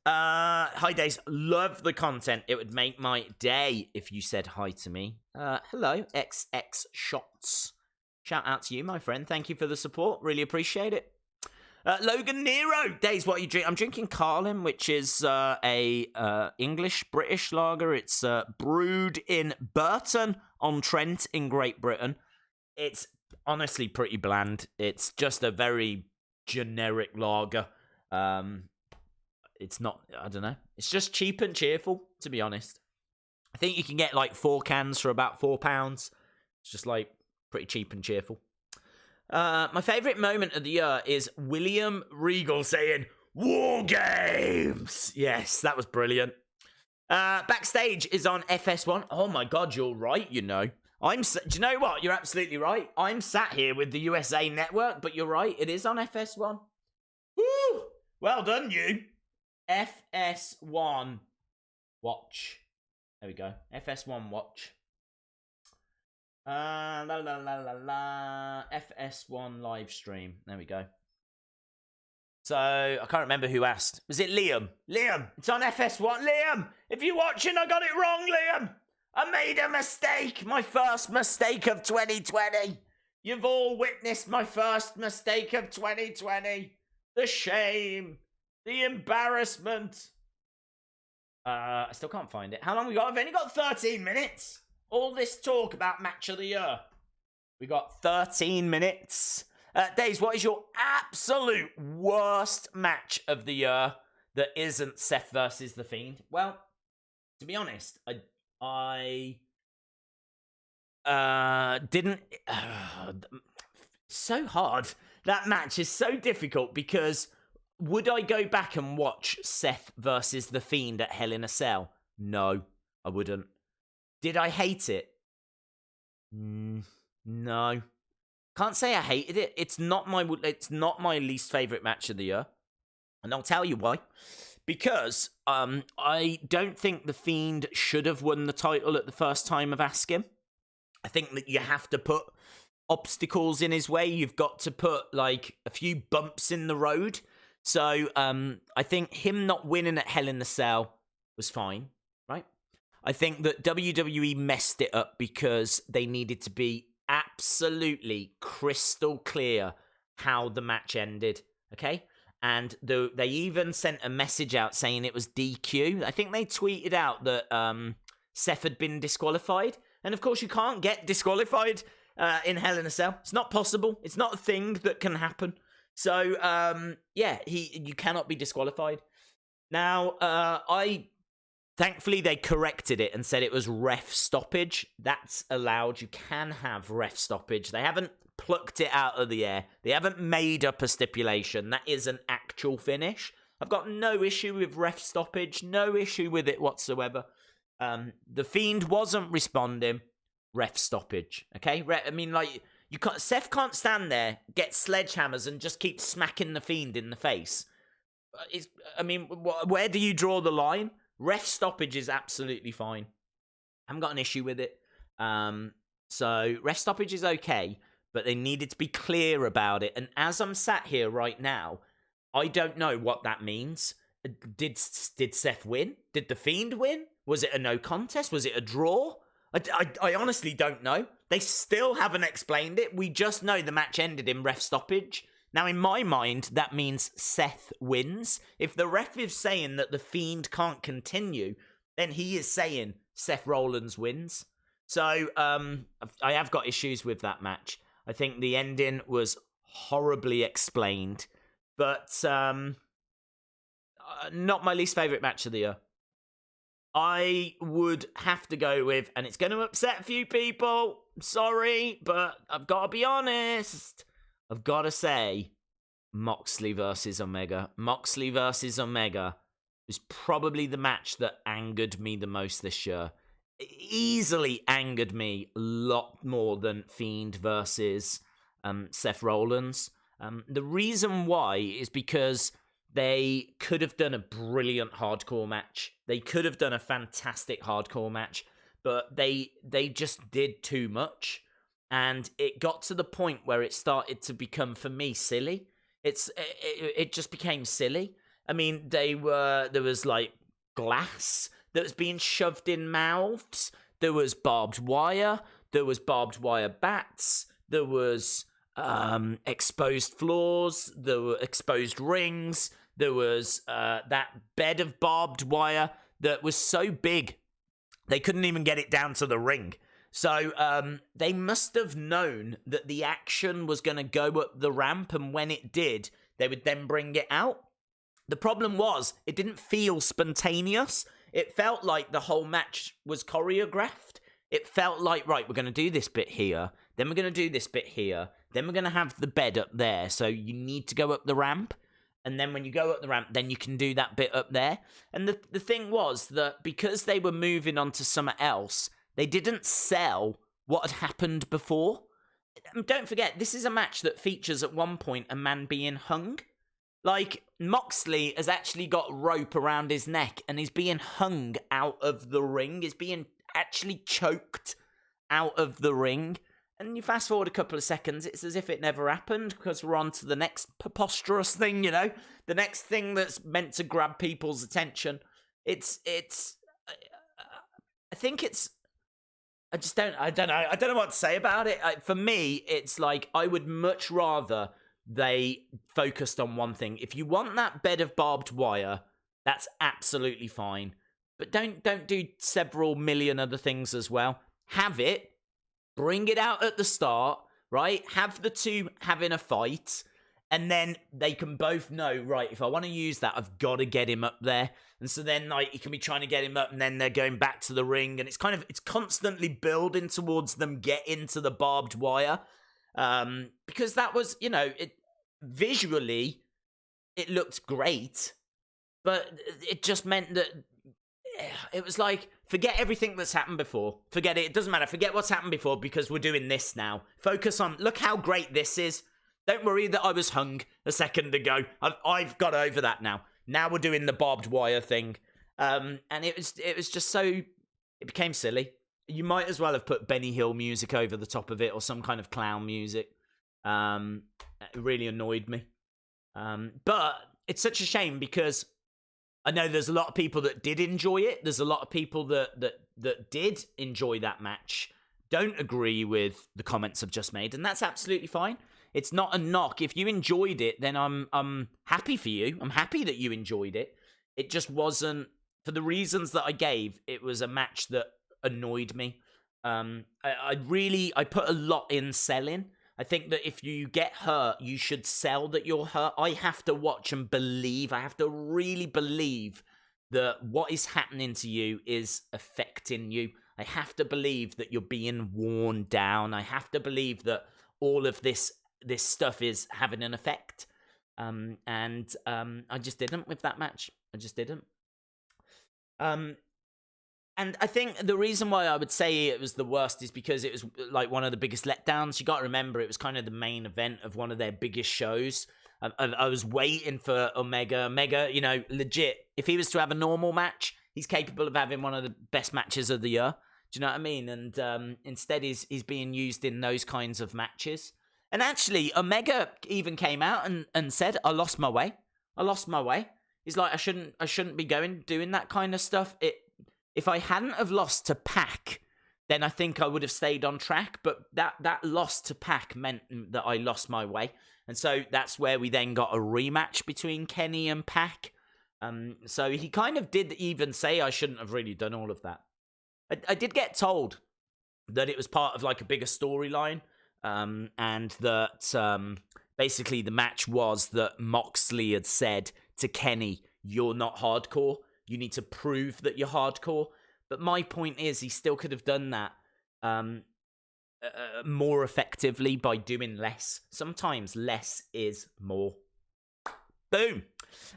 Hi, Days. Love the content. It would make my day if you said hi to me. Hello, XX Shots. Shout out to you, my friend. Thank you for the support. Really appreciate it. Logan Nero. Days, what are you drinking? I'm drinking Carlin, which is a English-British lager. It's brewed in Burton-on-Trent in Great Britain. It's honestly pretty bland. It's just a very generic lager. It's not, I don't know. It's just cheap and cheerful, to be honest. I think you can get 4 cans for about £4. It's just pretty cheap and cheerful. My favourite moment of the year is William Regal saying, "War Games!" Yes, that was brilliant. Backstage is on FS1. Oh my God, you're right, Do you know what? You're absolutely right. I'm sat here with the USA Network, but you're right. It is on FS1. Woo! Well done, you. FS1 Watch. There we go. FS1 Watch. FS1 live stream. There we go. So, I can't remember who asked. Was it Liam? Liam, it's on FS1. Liam, if you're watching, I got it wrong, Liam. I made a mistake. My first mistake of 2020. You've all witnessed my first mistake of 2020. The shame. The embarrassment. I still can't find it. How long we got? I've only got 13 minutes. All this talk about match of the year. We got 13 minutes. Days, what is your absolute worst match of the year that isn't Seth versus The Fiend? Well, to be honest, I didn't... so hard. That match is so difficult, because would I go back and watch Seth versus The Fiend at Hell in a Cell? No, I wouldn't. Did I hate it? No. Can't say I hated it. It's not my least favorite match of the year. And I'll tell you why. Because I don't think The Fiend should have won the title at the first time of asking. I think that you have to put obstacles in his way. You've got to put a few bumps in the road. So I think him not winning at Hell in a Cell was fine, right? I think that WWE messed it up because they needed to be absolutely crystal clear how the match ended, okay? And they even sent a message out saying it was DQ. I think they tweeted out that Seth had been disqualified. And of course, you can't get disqualified in Hell in a Cell. It's not possible. It's not a thing that can happen. So, yeah, you cannot be disqualified. Now, thankfully they corrected it and said it was ref stoppage. That's allowed. You can have ref stoppage. They haven't plucked it out of the air. They haven't made up a stipulation. That is an actual finish. I've got no issue with ref stoppage. No issue with it whatsoever. The Fiend wasn't responding. Ref stoppage. Okay? I mean, like, Seth can't stand there, get sledgehammers, and just keep smacking the Fiend in the face. Where do you draw the line? Ref stoppage is absolutely fine. I haven't got an issue with it. So ref stoppage is okay, but they needed to be clear about it. And as I'm sat here right now, I don't know what that means. Did Seth win? Did the Fiend win? Was it a no contest? Was it a draw? I honestly don't know. They still haven't explained it. We just know the match ended in ref stoppage. Now, in my mind, that means Seth wins. If the ref is saying that the Fiend can't continue, then he is saying Seth Rollins wins. So, I have got issues with that match. I think the ending was horribly explained, but not my least favourite match of the year. I would have to go with, and it's going to upset a few people, I'm sorry, but I've got to be honest. I've got to say, Moxley versus Omega. Moxley versus Omega was probably the match that angered me the most this year. It easily angered me a lot more than Fiend versus Seth Rollins. The reason why is because they could have done a brilliant hardcore match. They could have done a fantastic hardcore match, but they just did too much. And it got to the point where it started to become, for me, silly. It just became silly. I mean, there was like glass that was being shoved in mouths. There was barbed wire. There was barbed wire bats. There was exposed floors. There were exposed rings. There was that bed of barbed wire that was so big they couldn't even get it down to the ring. So they must have known that the action was going to go up the ramp, and when it did, they would then bring it out. The problem was, it didn't feel spontaneous. It felt like the whole match was choreographed. It felt like, right, we're going to do this bit here, then we're going to do this bit here, then we're going to have the bed up there, so you need to go up the ramp. And then when you go up the ramp, then you can do that bit up there. And the thing was that because they were moving on to something else, they didn't sell what had happened before. Don't forget, this is a match that features at one point a man being hung. Like, Moxley has actually got rope around his neck and he's being hung out of the ring. He's being actually choked out of the ring. And you fast forward a couple of seconds, it's as if it never happened, because we're on to the next preposterous thing, you know? The next thing that's meant to grab people's attention. I think it's... I don't know what to say about it. For me, it's like, I would much rather they focused on one thing. If you want that bed of barbed wire, that's absolutely fine. But don't do several million other things as well. Have it. Bring it out at the start, right? Have the two having a fight, and then they can both know, right, if I want to use that, I've got to get him up there. And so then, like, you can be trying to get him up, and then they're going back to the ring, and it's constantly building towards them getting to the barbed wire. Because that was, you know, visually, it looked great, but it just meant that it was like, forget everything that's happened before. Forget it. It doesn't matter. Forget what's happened before, because we're doing this now. Focus on, look how great this is. Don't worry that I was hung a second ago. I've got over that now. Now we're doing the barbed wire thing. And it was just so, it became silly. You might as well have put Benny Hill music over the top of it, or some kind of clown music. It really annoyed me. But it's such a shame, because I know there's a lot of people that did enjoy it. There's a lot of people that did enjoy that match, don't agree with the comments I've just made, and that's absolutely fine. It's not a knock. If you enjoyed it, then I'm happy for you. I'm happy that you enjoyed it. It just wasn't, for the reasons that I gave, it was a match that annoyed me. I put a lot in selling. I think that if you get hurt, you should sell that you're hurt. I have to watch and believe. I have to really believe that what is happening to you is affecting you. I have to believe that you're being worn down. I have to believe that all of this stuff is having an effect. I just didn't with that match. I just didn't. And I think the reason why I would say it was the worst is because it was like one of the biggest letdowns. You got to remember, it was kind of the main event of one of their biggest shows. I was waiting for Omega. Omega, you know, legit. If he was to have a normal match, he's capable of having one of the best matches of the year. Do you know what I mean? And instead, he's being used in those kinds of matches. And actually, Omega even came out and said, "I lost my way. I lost my way." He's like, I shouldn't be doing that kind of stuff. If I hadn't have lost to Pac, then I think I would have stayed on track. But that loss to Pac meant that I lost my way. And so that's where we then got a rematch between Kenny and Pac. So he kind of did even say I shouldn't have really done all of that. I did get told that it was part of like a bigger storyline. And that basically the match was that Moxley had said to Kenny, "You're not hardcore. You need to prove that you're hardcore." But my point is, he still could have done that more effectively by doing less. Sometimes less is more. Boom.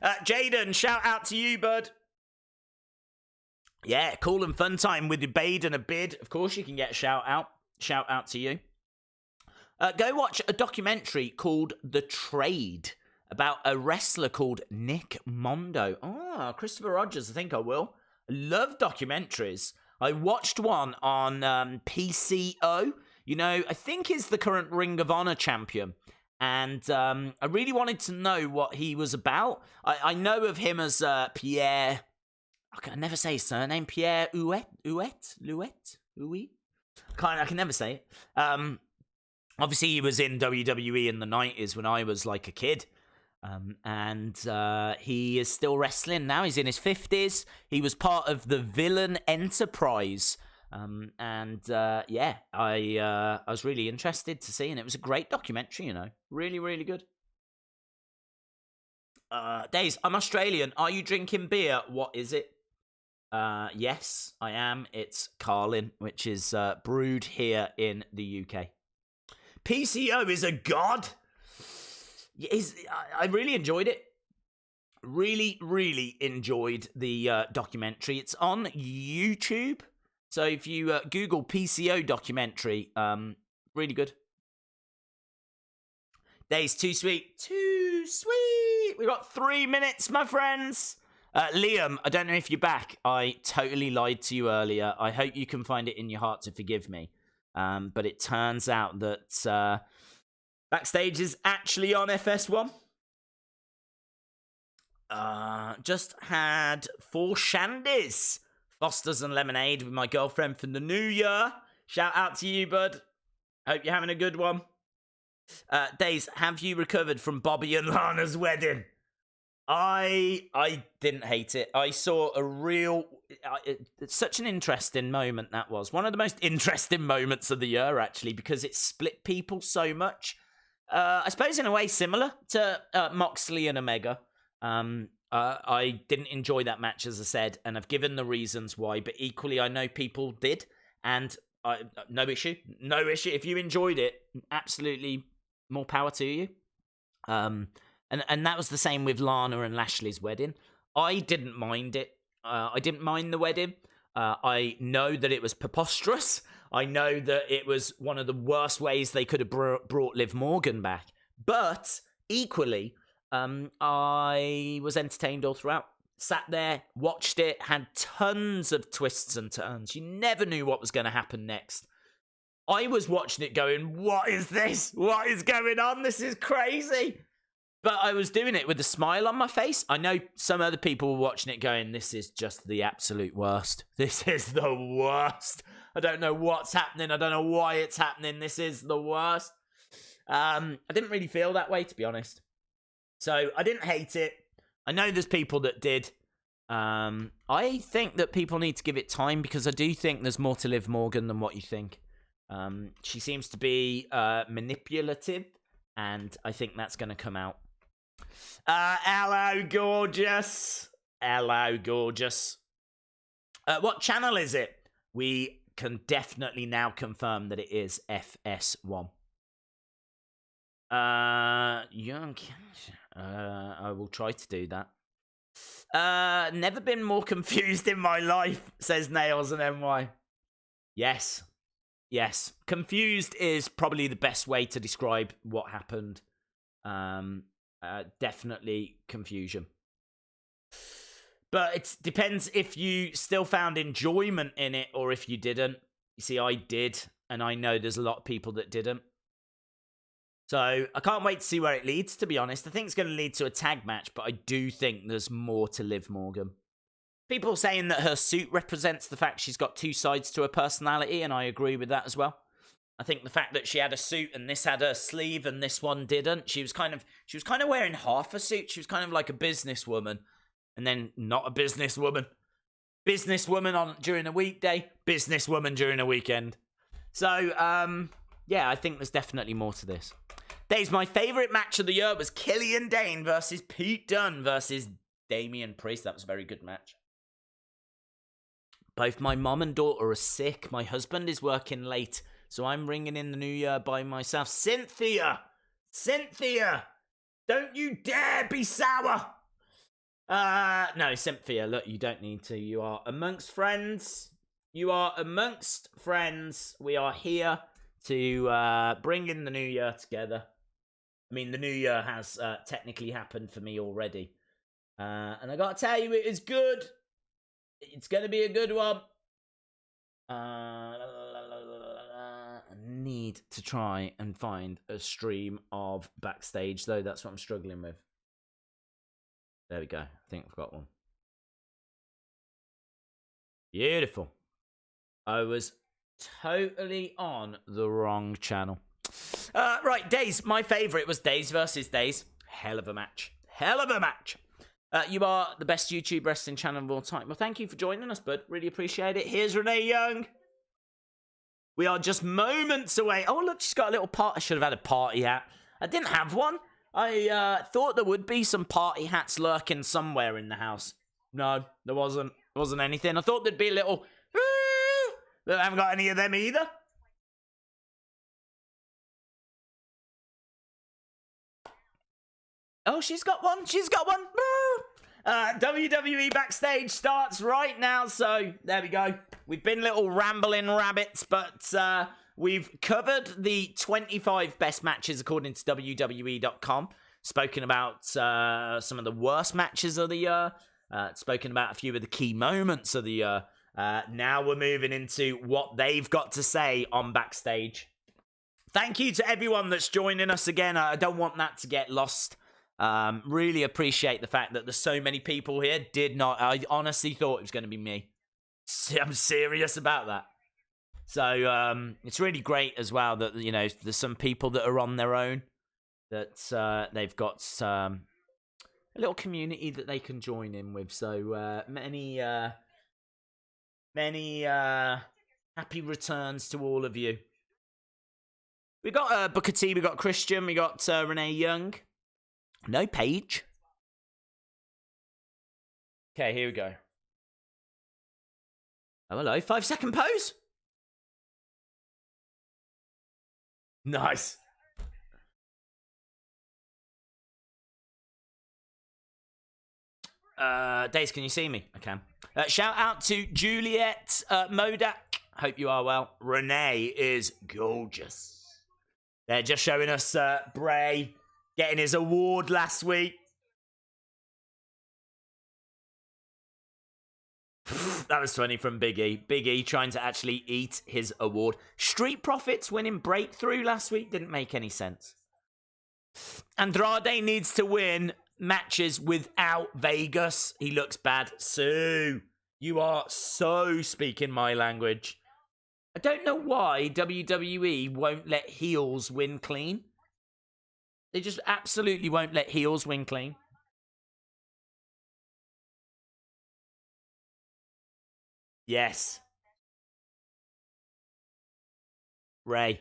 Jaden, shout out to you, bud. Yeah, cool and fun time with your Bade and a bid. Of course, you can get a shout out. Shout out to you. Go watch a documentary called The Trade about a wrestler called Nick Mondo. Oh, Christopher Rogers, I think I will. I love documentaries. I watched one on PCO. You know, I think he's the current Ring of Honor champion. And I really wanted to know what he was about. I know of him as Pierre... I can never say his surname. Pierre Ouet? I can never say it. Obviously, he was in WWE in the 90s when I was like a kid. And he is still wrestling now. He's in his 50s. He was part of the Villain Enterprise. Yeah, I was really interested to see. And it was a great documentary, you know. Really, really good. Days, I'm Australian. Are you drinking beer? What is it? Yes, I am. It's Carlin, which is brewed here in the UK. PCO is a god. I really enjoyed it. Really, really enjoyed the documentary. It's on YouTube. So if you Google PCO documentary, really good. Days, too sweet. Too sweet. We've got 3 minutes, my friends. Liam, I don't know if you're back. I totally lied to you earlier. I hope you can find it in your heart to forgive me. But it turns out that Backstage is actually on FS1. Just had 4 shandies. Foster's and lemonade with my girlfriend for the new year. Shout out to you, bud. Hope you're having a good one. Days, have you recovered from Bobby and Lana's wedding? I didn't hate it. I saw a real... it's such an interesting moment that was. One of the most interesting moments of the year, actually, because it split people so much. I suppose in a way similar to Moxley and Omega. I didn't enjoy that match, as I said, and I've given the reasons why, but equally I know people did, and no issue. No issue. If you enjoyed it, absolutely more power to you. And that was the same with Lana and Lashley's wedding. I didn't mind it. I didn't mind the wedding. I know that it was preposterous. I know that it was one of the worst ways they could have brought Liv Morgan back. But equally, I was entertained all throughout. Sat there, watched it, had tons of twists and turns. You never knew what was going to happen next. I was watching it going, what is this? What is going on? This is crazy. But I was doing it with a smile on my face. I know some other people were watching it going, this is just the absolute worst. This is the worst. I don't know what's happening. I don't know why it's happening. This is the worst. I didn't really feel that way, to be honest. So I didn't hate it. I know there's people that did. I think that people need to give it time because I do think there's more to Liv Morgan than what you think. She seems to be manipulative, and I think that's going to come out. Hello, gorgeous. Hello, gorgeous. What channel is it? We can definitely now confirm that it is FS1. Young. I will try to do that. Never been more confused in my life, says Nails and NY. Yes. Yes. Confused is probably the best way to describe what happened. Definitely confusion. But it depends if you still found enjoyment in it or if you didn't. You see, I did, and I know there's a lot of people that didn't. So I can't wait to see where it leads, to be honest. I think it's going to lead to a tag match, but I do think there's more to Liv Morgan. People saying that her suit represents the fact she's got two sides to her personality, and I agree with that as well. I think the fact that she had a suit and this had a sleeve and this one didn't, she was kind of wearing half a suit. She was kind of like a businesswoman, and then not a businesswoman. Businesswoman during a weekday, businesswoman during a weekend. So, yeah, I think there's definitely more to this. Dave's my favourite match of the year was Killian Dane versus Pete Dunne versus Damian Priest. That was a very good match. Both my mom and daughter are sick. My husband is working late, so I'm ringing in the new year by myself. Cynthia! Cynthia! Don't you dare be sour! No, Cynthia, look, you don't need to. You are amongst friends. You are amongst friends. We are here to bring in the new year together. I mean, the new year has technically happened for me already. And I gotta tell you, it is good. It's gonna be a good one. I need to try and find a stream of Backstage, though. That's what I'm struggling with. There we go. I think I've got one. Beautiful. I was totally on the wrong channel. Right, Days. My favourite was Days versus Days. Hell of a match. Hell of a match. You are the best YouTube wrestling channel of all time. Well, thank you for joining us, bud. Really appreciate it. Here's Renee Young. We are just moments away. Oh, look, she's got a little part. I should have had a party hat. I didn't have one. I thought there would be some party hats lurking somewhere in the house. No, there wasn't. There wasn't anything. I thought there'd be a little... But I haven't got any of them either. Oh, she's got one. She's got one. WWE Backstage starts right now. So there we go. We've been little rambling rabbits, but we've covered the 25 best matches according to WWE.com. Spoken about some of the worst matches of the year. Spoken about a few of the key moments of the year. Now we're moving into what they've got to say on Backstage. Thank you to everyone that's joining us again. I don't want that to get lost. Really appreciate the fact that there's so many people here. I honestly thought it was going to be me. I'm serious about that. So it's really great as well that, you know, there's some people that are on their own, that they've got a little community that they can join in with. So many happy returns to all of you. We got Booker T, we got Christian, we got Renee Young. No Paige. Okay, here we go. Oh, hello. 5-second pose. Nice. Days, can you see me? I can. Shout out to Juliet Modak. Hope you are well. Renee is gorgeous. They're just showing us Bray getting his award last week. That was funny from Big E. Big E trying to actually eat his award. Street Profits winning Breakthrough last week didn't make any sense. Andrade needs to win matches without Vegas. He looks bad. Sue, you are so speaking my language. I don't know why WWE won't let heels win clean. They just absolutely won't let heels win clean. Yes. Ray.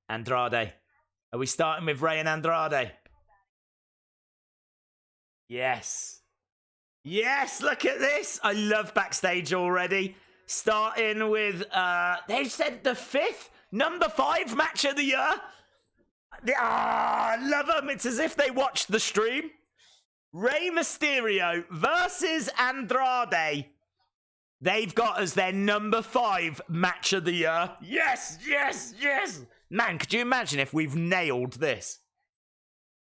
Andrade. Are we starting with Ray and Andrade? Yes. Yes, look at this. I love Backstage already. Starting with, they said the 5th, number 5 match of the year. I love them. It's as if they watched the stream. Rey Mysterio versus Andrade. They've got as their number 5 match of the year. Yes, yes, yes. Man, could you imagine if we've nailed this?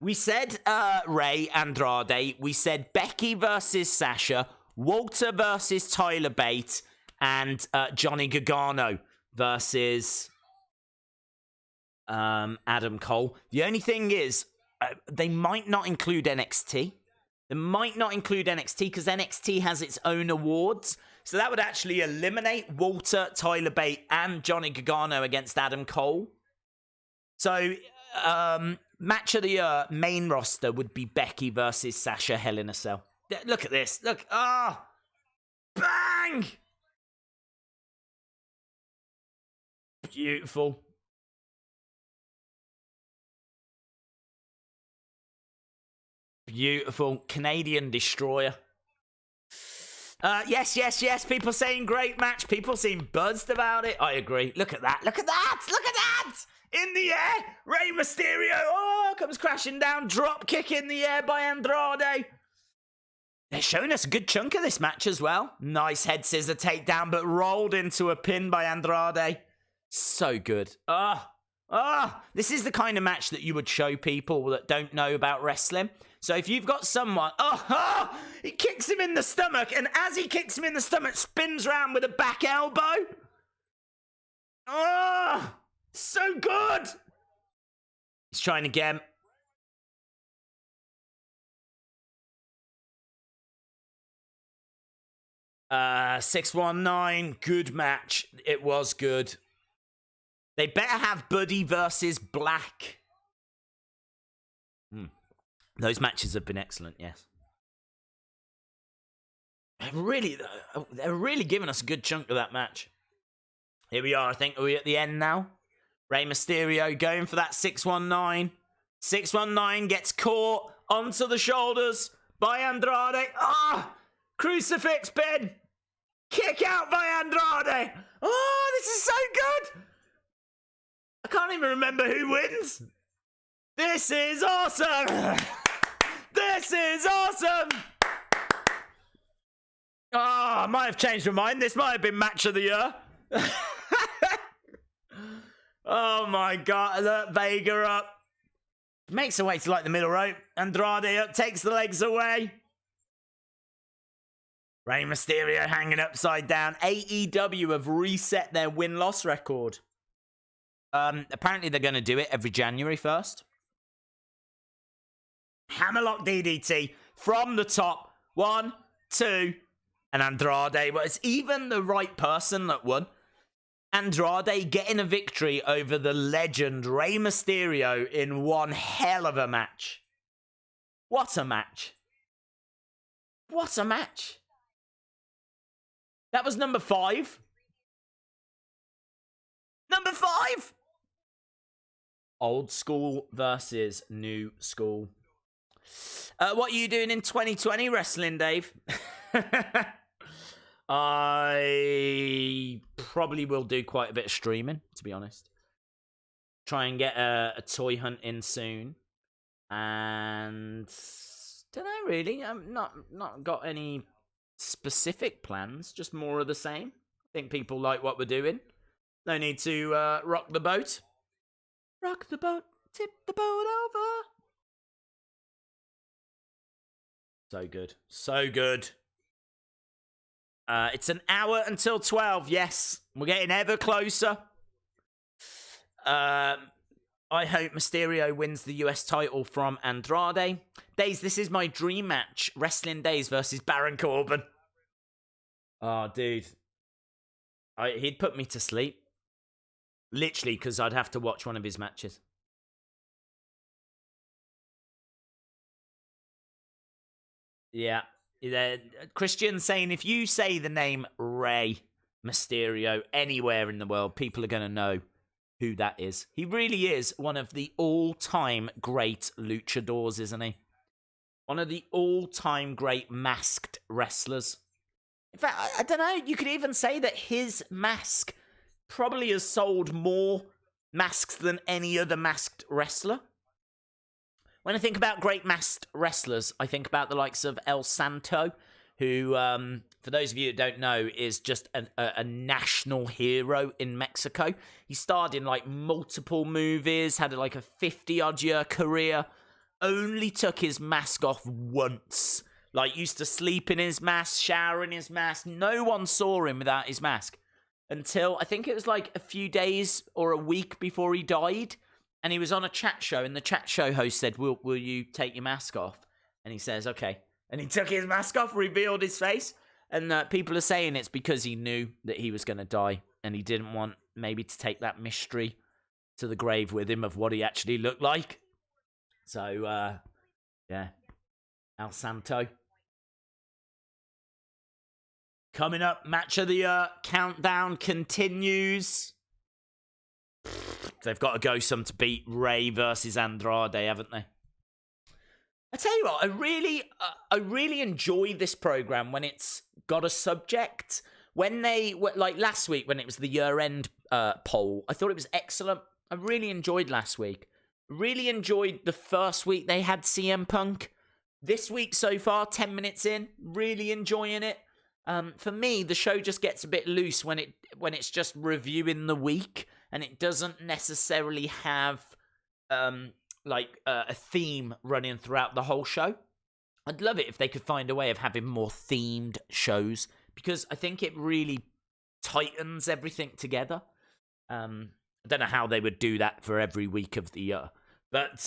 We said Rey Andrade. We said Becky versus Sasha. Walter versus Tyler Bate. And Johnny Gargano versus Adam Cole. The only thing is, they might not include NXT. They might not include NXT because NXT has its own awards. So that would actually eliminate Walter, Tyler Bate, and Johnny Gargano against Adam Cole. So, match of the year, main roster would be Becky versus Sasha, Hell in a Cell. Look at this. Look. Ah! Oh, bang! Beautiful. Beautiful. Canadian Destroyer. Yes, yes, yes. People saying great match. People seem buzzed about it. I agree. Look at that. Look at that. Look at that. In the air. Rey Mysterio. Oh, comes crashing down. Drop kick in the air by Andrade. They're showing us a good chunk of this match as well. Nice head scissor takedown, but rolled into a pin by Andrade. So good. This is the kind of match that you would show people that don't know about wrestling. So if you've got someone, he kicks him in the stomach, and as he kicks him in the stomach, spins around with a back elbow. Oh, so good. He's trying again. Uh, 619, good match. It was good. They better have Buddy versus Black. Those matches have been excellent, yes. They're really giving us a good chunk of that match. Here we are, I think. Are we at the end now? Rey Mysterio going for that 619. 619 gets caught onto the shoulders by Andrade. Crucifix pin. Kick out by Andrade. Oh, this is so good. I can't even remember who wins. This is awesome. This is awesome. Oh, I might have changed my mind. This might have been match of the year. Oh my God. Look, Vega up. Makes her way to like the middle rope. Andrade up, takes the legs away. Rey Mysterio hanging upside down. AEW have reset their win-loss record. Apparently they're going to do it every January 1st. Hammerlock DDT from the top. 1, 2, and Andrade. Well, it's even the right person that won. Andrade getting a victory over the legend Rey Mysterio in one hell of a match. What a match. What a match. That was number 5. Number 5! Old school versus new school. What are you doing in 2020 wrestling, Dave? I probably will do quite a bit of streaming, to be honest. Try and get a toy hunt in soon. And don't know, really. I'm not got any specific plans, just more of the same. I think people like what we're doing. No need to rock the boat. Rock the boat, tip the boat over. So good. So good. It's an hour until 12. Yes, we're getting ever closer. I hope Mysterio wins the US title from Andrade. Days, this is my dream match. Wrestling Days versus Baron Corbin. Oh, dude. He'd put me to sleep. Literally, because I'd have to watch one of his matches. Yeah. Christian saying, if you say the name Rey Mysterio anywhere in the world, people are going to know who that is. He really is one of the all-time great luchadors, isn't he? One of the all-time great masked wrestlers. In fact, I don't know, you could even say that his mask probably has sold more masks than any other masked wrestler. When I think about great masked wrestlers, I think about the likes of El Santo, who, for those of you who don't know, is just a national hero in Mexico. He starred in, like, multiple movies, had, like, a 50-odd-year career, only took his mask off once. Like, used to sleep in his mask, shower in his mask. No one saw him without his mask. Until, I think it was, like, a few days or a week before he died. And he was on a chat show, and the chat show host said, will you take your mask off? And he says, okay. And he took his mask off, revealed his face. And people are saying it's because he knew that he was going to die. And he didn't want maybe to take that mystery to the grave with him of what he actually looked like. So, yeah. El Santo. Coming up, match of the year. Countdown continues. They've got to go some to beat Ray versus Andrade, haven't they? I tell you what, I really enjoy this program when it's got a subject. When they, like last week when it was the year-end poll, I thought it was excellent. I really enjoyed last week. Really enjoyed the first week they had CM Punk. This week so far, 10 minutes in, really enjoying it. For me, the show just gets a bit loose when it's just reviewing the week, and it doesn't necessarily have a theme running throughout the whole show. I'd love it if they could find a way of having more themed shows, because I think it really tightens everything together. I don't know how they would do that for every week of the year. But,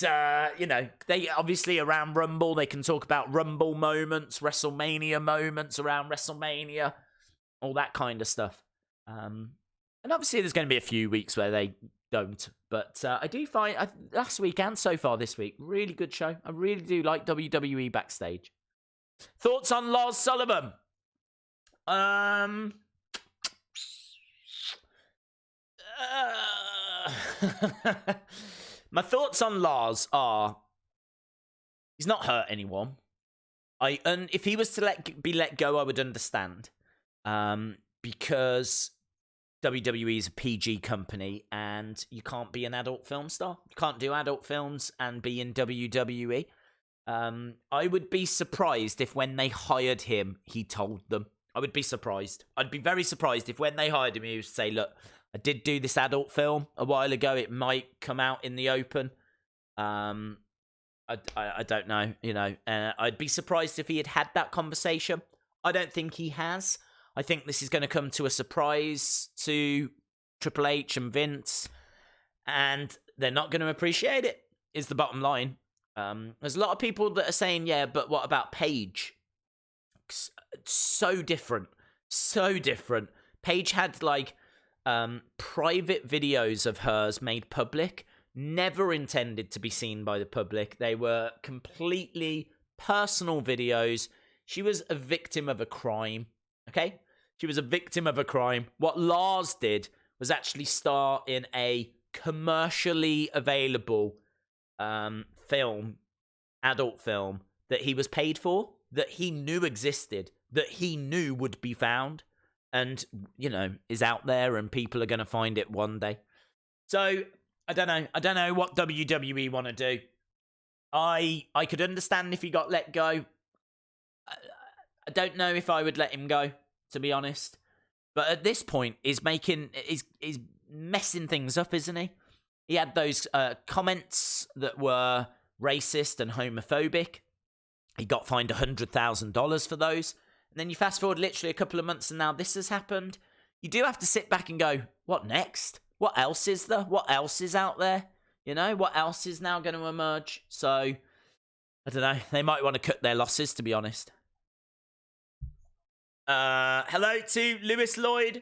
they obviously around Rumble, they can talk about Rumble moments, WrestleMania moments around WrestleMania, all that kind of stuff. And obviously there's going to be a few weeks where they don't. But I do find, last week and so far this week, really good show. I really do like WWE Backstage. Thoughts on Lars Sullivan? My thoughts on Lars are, he's not hurt anyone. If he was to be let go, I would understand. Because WWE is a PG company, and you can't be an adult film star. You can't do adult films and be in WWE. I would be surprised if when they hired him, he told them. I would be surprised. I'd be very surprised if when they hired him, he would say, look, I did do this adult film a while ago. It might come out in the open. I don't know, I'd be surprised if he had that conversation. I don't think he has. I think this is going to come to a surprise to Triple H and Vince, and they're not going to appreciate it, is the bottom line. There's a lot of people that are saying, yeah, but what about Paige? So different. So different. Paige had, private videos of hers made public, never intended to be seen by the public. They were completely personal videos. She was a victim of a crime, okay? She was a victim of a crime. What Lars did was actually star in a commercially available film, adult film, that he was paid for, that he knew existed, that he knew would be found, and, is out there, and people are going to find it one day. So, I don't know. I don't know what WWE want to do. I could understand if he got let go. I don't know if I would let him go, to be honest. But at this point, he's messing things up, isn't he? He had those comments that were racist and homophobic. He got fined $100,000 for those. And then you fast forward literally a couple of months and now this has happened. You do have to sit back and go, what next? What else is there? What else is out there? What else is now going to emerge? So, I don't know. They might want to cut their losses, to be honest. Hello to Lewis Lloyd.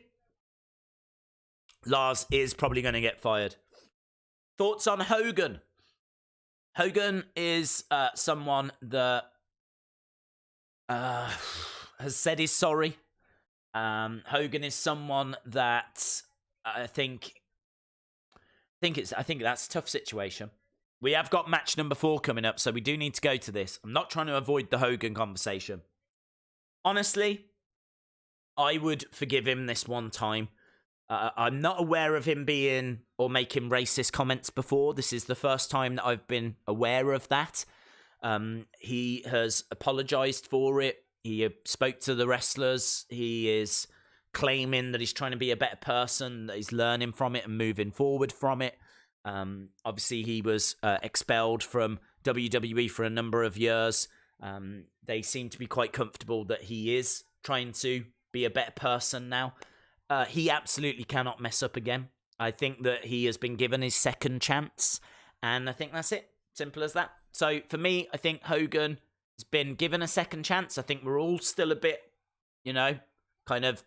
Lars is probably going to get fired. Thoughts on Hogan? Hogan is someone that has said he's sorry. Hogan is someone that I think that's a tough situation. We have got match number 4 coming up, so we do need to go to this. I'm not trying to avoid the Hogan conversation. Honestly, I would forgive him this one time. I'm not aware of him being or making racist comments before. This is the first time that I've been aware of that. He has apologized for it. He spoke to the wrestlers. He is claiming that he's trying to be a better person, that he's learning from it and moving forward from it. Obviously, he was expelled from WWE for a number of years. They seem to be quite comfortable that he is trying to be a better person now. He absolutely cannot mess up again. I think that he has been given his second chance, and I think that's it. Simple as that. So for me, I think Hogan has been given a second chance. I think we're all still a bit, kind of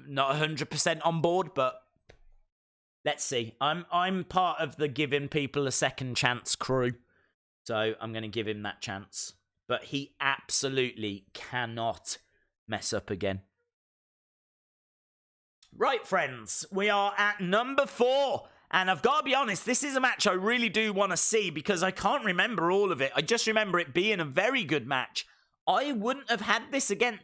not 100% on board, but let's see. I'm part of the giving people a second chance crew, so I'm going to give him that chance. But he absolutely cannot mess up again. Right, friends, we are at number 4. And I've got to be honest, this is a match I really do want to see because I can't remember all of it. I just remember it being a very good match. I wouldn't have had this again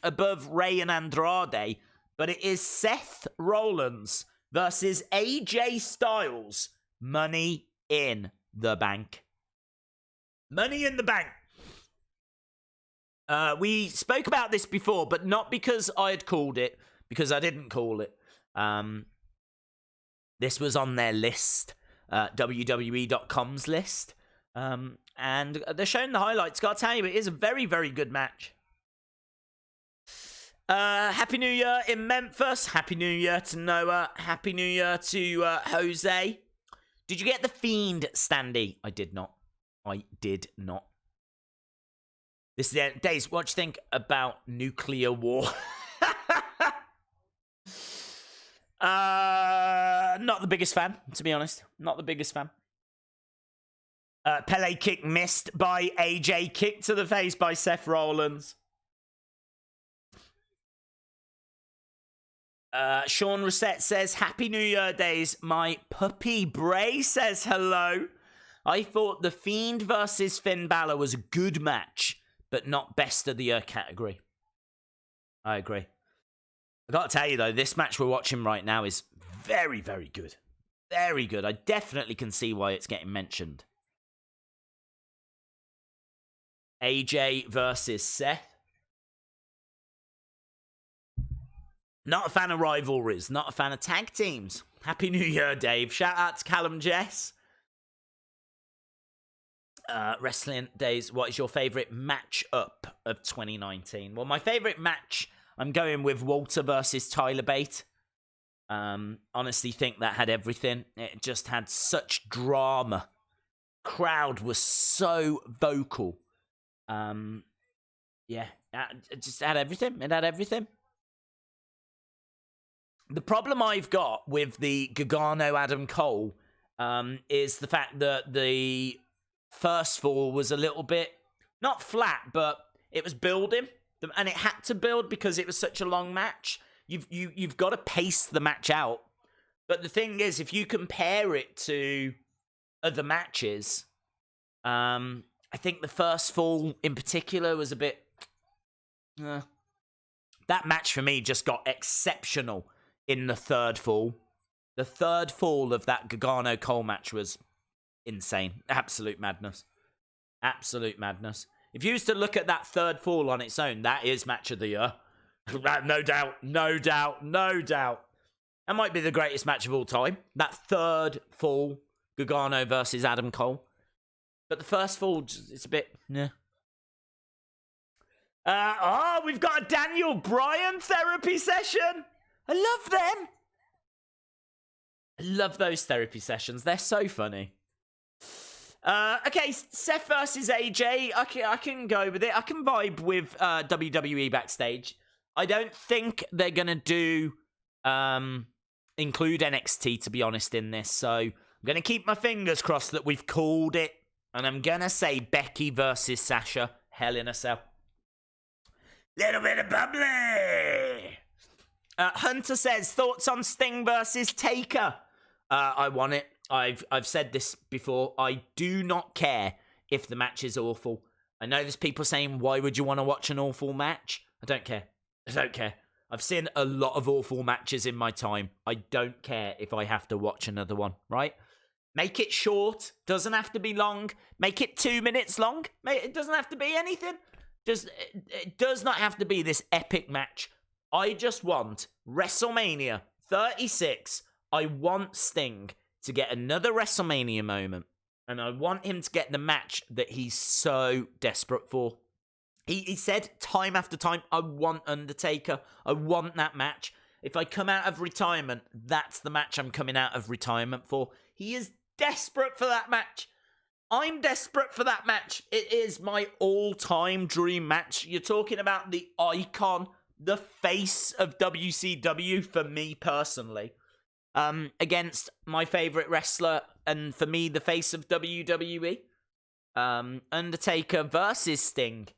above Rey and Andrade, but it is Seth Rollins versus AJ Styles. Money in the Bank. Money in the Bank. We spoke about this before, but not because I had called it, because I didn't call it. This was on their list, WWE.com's list. And they're showing the highlights. Gotta tell you, it is a very, very good match. Happy New Year in Memphis. Happy New Year to Noah. Happy New Year to Jose. Did you get the Fiend, Standy? I did not. This is the end. Days, what do you think about nuclear war? Not the biggest fan, to be honest. Not the biggest fan. Pele kick missed by AJ. Kick to the face by Seth Rollins. Sean Reset says, Happy New Year, Days. My puppy Bray says hello. I thought The Fiend versus Finn Balor was a good match, but not best of the year category. I agree. I gotta tell you, though, this match we're watching right now is very, very good. Very good. I definitely can see why it's getting mentioned. AJ versus Seth. Not a fan of rivalries. Not a fan of tag teams. Happy New Year, Dave. Shout out to Callum Jess. Wrestling Days, what is your favourite match-up of 2019? Well, my favourite match, I'm going with Walter versus Tyler Bate. Honestly think that had everything. It just had such drama. Crowd was so vocal. Yeah, it just had everything. It had everything. The problem I've got with the Gargano Adam Cole is the fact that the first fall was a little bit, not flat, but it was building. And it had to build because it was such a long match. You've got to pace the match out. But the thing is, if you compare it to other matches, I think the first fall in particular was a bit... that match for me just got exceptional in the third fall. The third fall of that Gargano-Cole match was insane. Absolute madness. Absolute madness. If you used to look at that third fall on its own, that is match of the year. No doubt, no doubt, no doubt. That might be the greatest match of all time. That third fall, Gargano versus Adam Cole. But the first fall, it's a bit, yeah. We've got a Daniel Bryan therapy session. I love them. I love those therapy sessions. They're so funny. Okay, Seth versus AJ. I can go with it. I can vibe with WWE Backstage. I don't think they're going to do include NXT, to be honest, in this. So I'm going to keep my fingers crossed that we've called it. And I'm going to say Becky versus Sasha. Hell in a Cell. Little bit of bubbly. Hunter says, thoughts on Sting versus Taker? I want it. I've said this before. I do not care if the match is awful. I know there's people saying, why would you want to watch an awful match? I don't care. I don't care. I've seen a lot of awful matches in my time. I don't care if I have to watch another one, right? Make it short. Doesn't have to be long. Make it 2 minutes long. It doesn't have to be anything. It does not have to be this epic match. I just want WrestleMania 36. I want Sting to get another WrestleMania moment. And I want him to get the match that he's so desperate for. He said time after time, I want Undertaker. I want that match. If I come out of retirement, that's the match I'm coming out of retirement for. He is desperate for that match. I'm desperate for that match. It is my all-time dream match. You're talking about the icon, the face of WCW for me personally. Against my favorite wrestler, and for me, the face of WWE. Undertaker versus Sting.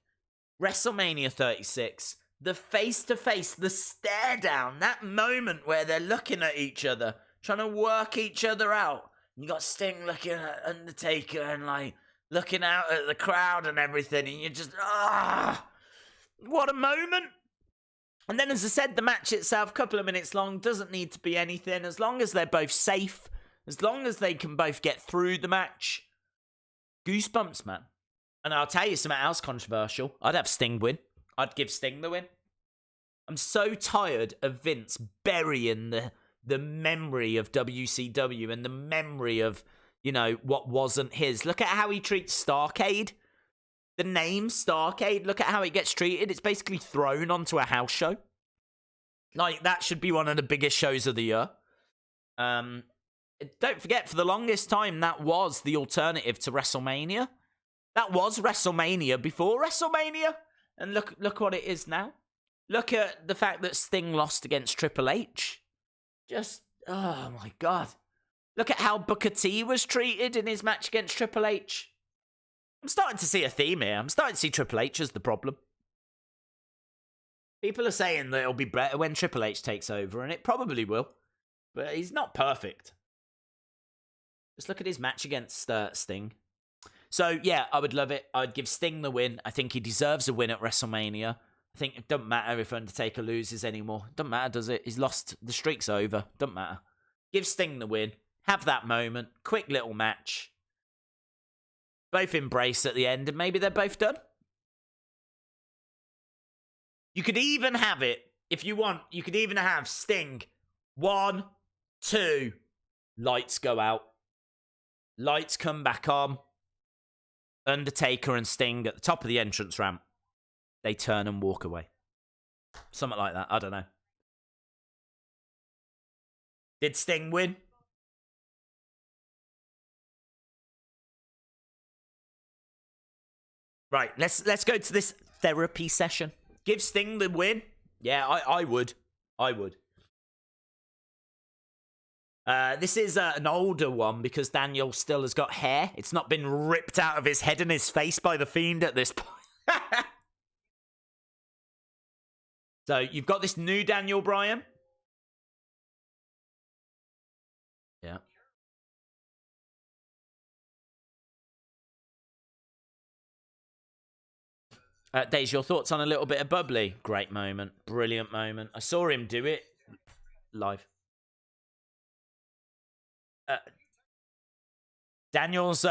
WrestleMania 36. The face-to-face, the stare-down, that moment where they're looking at each other, trying to work each other out. You got Sting looking at Undertaker and, like, looking out at the crowd and everything, and you're just, what a moment. And then, as I said, the match itself, a couple of minutes long, doesn't need to be anything. As long as they're both safe, as long as they can both get through the match. Goosebumps, man. And I'll tell you something else controversial. I'd have Sting win. I'd give Sting the win. I'm so tired of Vince burying the memory of WCW and the memory of, you know, what wasn't his. Look at how he treats Starrcade. The name Starrcade, look at how it gets treated. It's basically thrown onto a house show. Like, that should be one of the biggest shows of the year. Don't forget, for the longest time, that was the alternative to WrestleMania. That was WrestleMania before WrestleMania. And look what it is now. Look at the fact that Sting lost against Triple H. Just, oh my God. Look at how Booker T was treated in his match against Triple H. I'm starting to see a theme here. I'm starting to see Triple H as the problem. People are saying that it'll be better when Triple H takes over, and it probably will. But he's not perfect. Just look at his match against Sting. So, yeah, I would love it. I'd give Sting the win. I think he deserves a win at WrestleMania. I think it doesn't matter if Undertaker loses anymore. Doesn't matter, does it? He's lost. The streak's over. Doesn't matter. Give Sting the win. Have that moment. Quick little match. Both embrace at the end, and maybe they're both done. You could even have it, if you want, you could even have Sting. 1, 2, lights go out. Lights come back on. Undertaker and Sting at the top of the entrance ramp. They turn and walk away. Something like that. I don't know. Did Sting win? Right, let's go to this therapy session. Give Sting the win? Yeah, I would. I would. This is an older one because Daniel still has got hair. It's not been ripped out of his head and his face by the Fiend at this point. So, you've got this new Daniel Bryan. Yeah. Days, your thoughts on a little bit of bubbly? Great moment. Brilliant moment. I saw him do it live. Daniel's...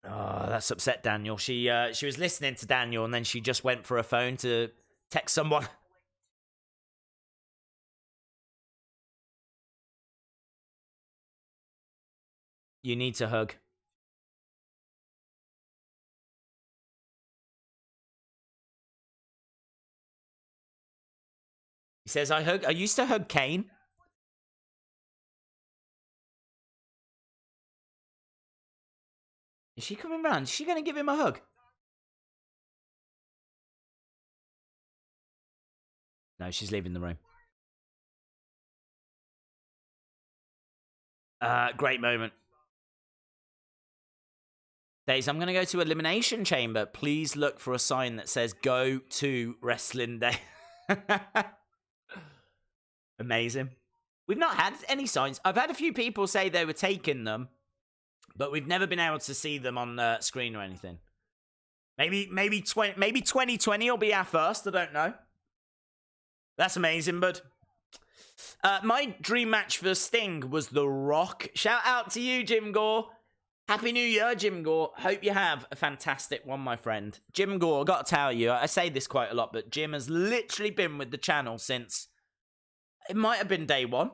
Oh, that's upset Daniel. She was listening to Daniel and then she just went for her phone to text someone. You need to hug. He says, I used to hug Kane. Is she coming round? Is she going to give him a hug? No, she's leaving the room. Great moment. Days, I'm going to go to Elimination Chamber. Please look for a sign that says go to Wrestling Day. Amazing. We've not had any signs. I've had a few people say they were taking them, but we've never been able to see them on the screen or anything. Maybe 2020 will be our first. I don't know. That's amazing, bud. My dream match for Sting was The Rock. Shout out to you, Jim Gore. Happy New Year, Jim Gore. Hope you have a fantastic one, my friend. Jim Gore, I got to tell you, I say this quite a lot, but Jim has literally been with the channel since... It might have been day one.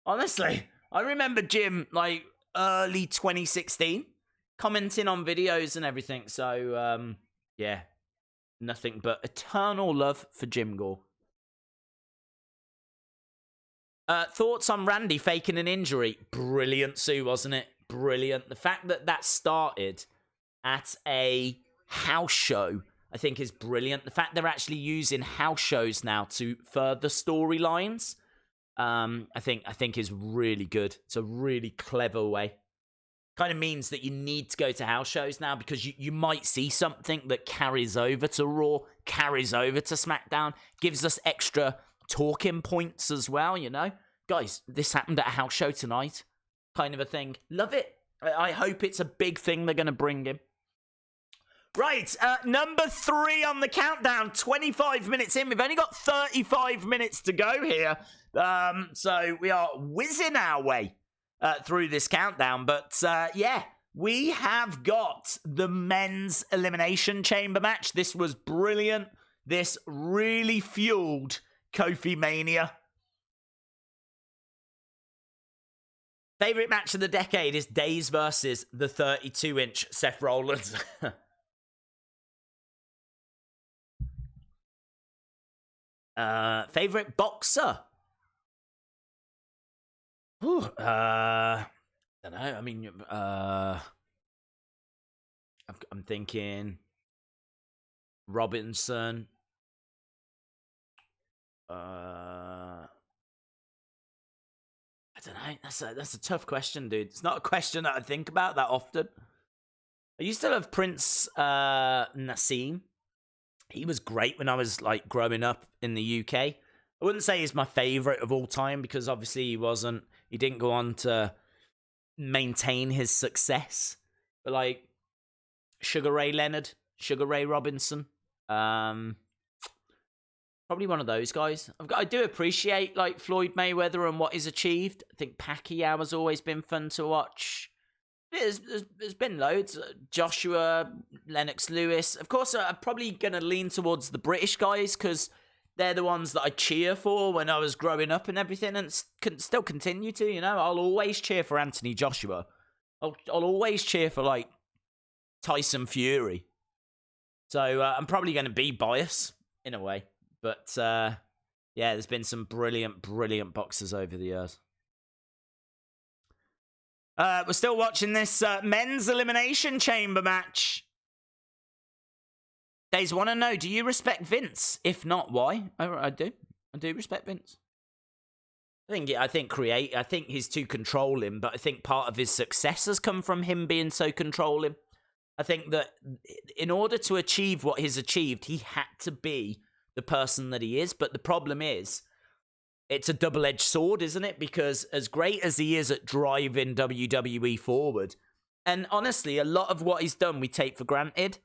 Honestly, I remember Jim, like, early 2016, commenting on videos and everything. So, yeah, nothing but eternal love for Jim Gore. Thoughts on Randy faking an injury? Brilliant, Sue, wasn't it? Brilliant. The fact that that started at a house show, I think, is brilliant. The fact they're actually using house shows now to further storylines, I think is really good. It's a really clever way. Kind of means that you need to go to house shows now because you might see something that carries over to Raw, carries over to SmackDown, gives us extra talking points as well, you know? Guys, this happened at a house show tonight, kind of a thing. Love it. I hope it's a big thing they're going to bring him. Right, number 3 on the countdown, 25 minutes in. We've only got 35 minutes to go here. So we are whizzing our way through this countdown. But, yeah, we have got the men's Elimination Chamber match. This was brilliant. This really fueled Kofi Mania. Favorite match of the decade is Days versus the 32-inch Seth Rollins. Favorite boxer? Ooh, I don't know. I mean, I'm thinking Robinson. I don't know. That's a tough question, dude. It's not a question that I think about that often. I used to love Prince Nassim. He was great when I was like growing up in the UK. I wouldn't say he's my favorite of all time because obviously he didn't go on to maintain his success. But like Sugar Ray Leonard, Sugar Ray Robinson, probably one of those guys. I do appreciate like Floyd Mayweather and what he's achieved. I think Pacquiao has always been fun to watch. There's been loads. Joshua, Lennox Lewis. Of course, I'm probably going to lean towards the British guys because they're the ones that I cheer for when I was growing up and everything, and still continue to, you know. I'll always cheer for Anthony Joshua. I'll always cheer for, like, Tyson Fury. So I'm probably going to be biased in a way. But, yeah, there's been some brilliant, brilliant boxers over the years. We're still watching this men's Elimination Chamber match. Days want to know, do you respect Vince? If not, why? I do. I do respect Vince. I think he's too controlling, but I think part of his success has come from him being so controlling. I think that in order to achieve what he's achieved, he had to be the person that he is. But the problem is, it's a double-edged sword, isn't it? Because as great as he is at driving WWE forward, and honestly, a lot of what he's done we take for granted.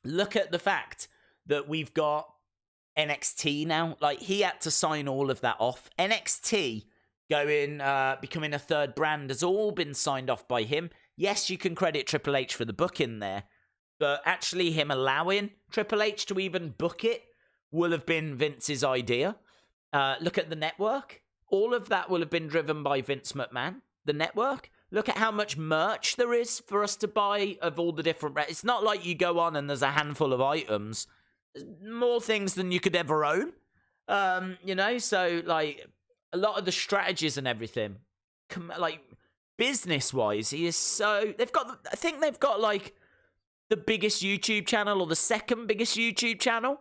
Look at the fact that we've got NXT now. Like, he had to sign all of that off. NXT becoming a third brand has all been signed off by him. Yes, you can credit Triple H for the booking there, but actually him allowing Triple H to even book it will have been Vince's idea. Look at the network. All of that will have been driven by Vince McMahon. The network. Look at how much merch there is for us to buy of all the different... It's not like you go on and there's a handful of items. There's more things than you could ever own. You know, so, like, a lot of the strategies and everything, like, business-wise, he is so... I think they've got, like, the biggest YouTube channel or the second biggest YouTube channel.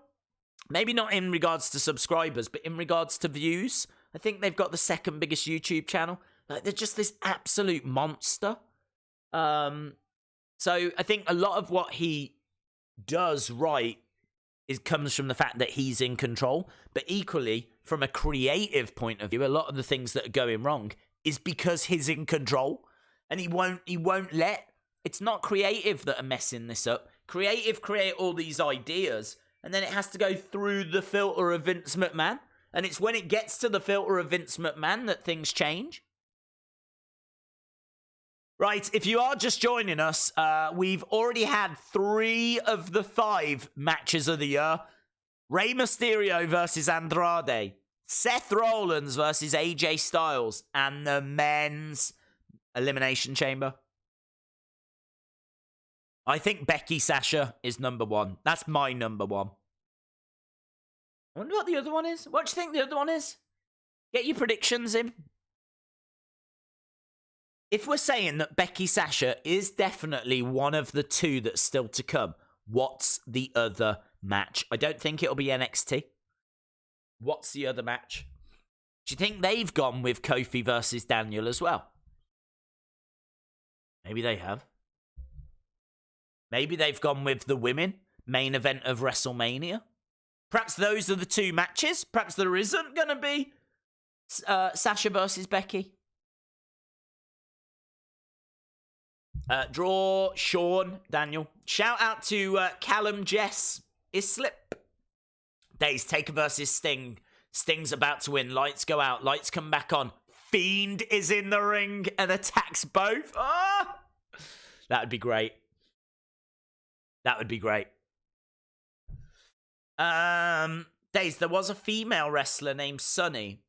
Maybe not in regards to subscribers, but in regards to views. I think they've got the second biggest YouTube channel. Like, they're just this absolute monster. So So I think a lot of what he does right comes from the fact that he's in control. But equally, from a creative point of view, a lot of the things that are going wrong is because he's in control. And he won't let... It's not creative that are messing this up. Creative create all these ideas, and then it has to go through the filter of Vince McMahon. And it's when it gets to the filter of Vince McMahon that things change. Right, if you are just joining us, we've already had 3 of the 5 matches of the year. Rey Mysterio versus Andrade. Seth Rollins versus AJ Styles. And the men's Elimination Chamber. I think Becky Sasha is number 1. That's my number 1. I wonder what the other one is. What do you think the other one is? Get your predictions in. If we're saying that Becky Sasha is definitely one of the 2 that's still to come, what's the other match? I don't think it'll be NXT. What's the other match? Do you think they've gone with Kofi versus Daniel as well? Maybe they have. Maybe they've gone with the women main event of WrestleMania. Perhaps those are the 2 matches. Perhaps there isn't going to be Sasha versus Becky. Draw Sean Daniel. Shout out to Callum Jess Islip. Days Taker versus Sting. Sting's about to win. Lights go out. Lights come back on. Fiend is in the ring and attacks both. Oh! That would be great. That would be great. Days, there was a female wrestler named Sunny.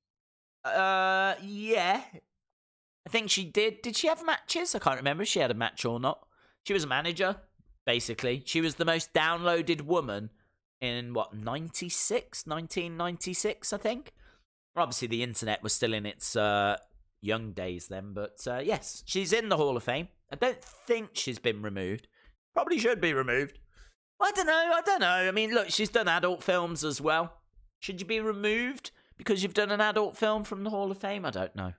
Yeah. I think she did. Did she have matches? I can't remember if she had a match or not. She was a manager, basically. She was the most downloaded woman in, 1996, I think? Obviously, the internet was still in its young days then, but yes, she's in the Hall of Fame. I don't think she's been removed. Probably should be removed. I don't know. I mean, look, she's done adult films as well. Should you be removed because you've done an adult film from the Hall of Fame? I don't know.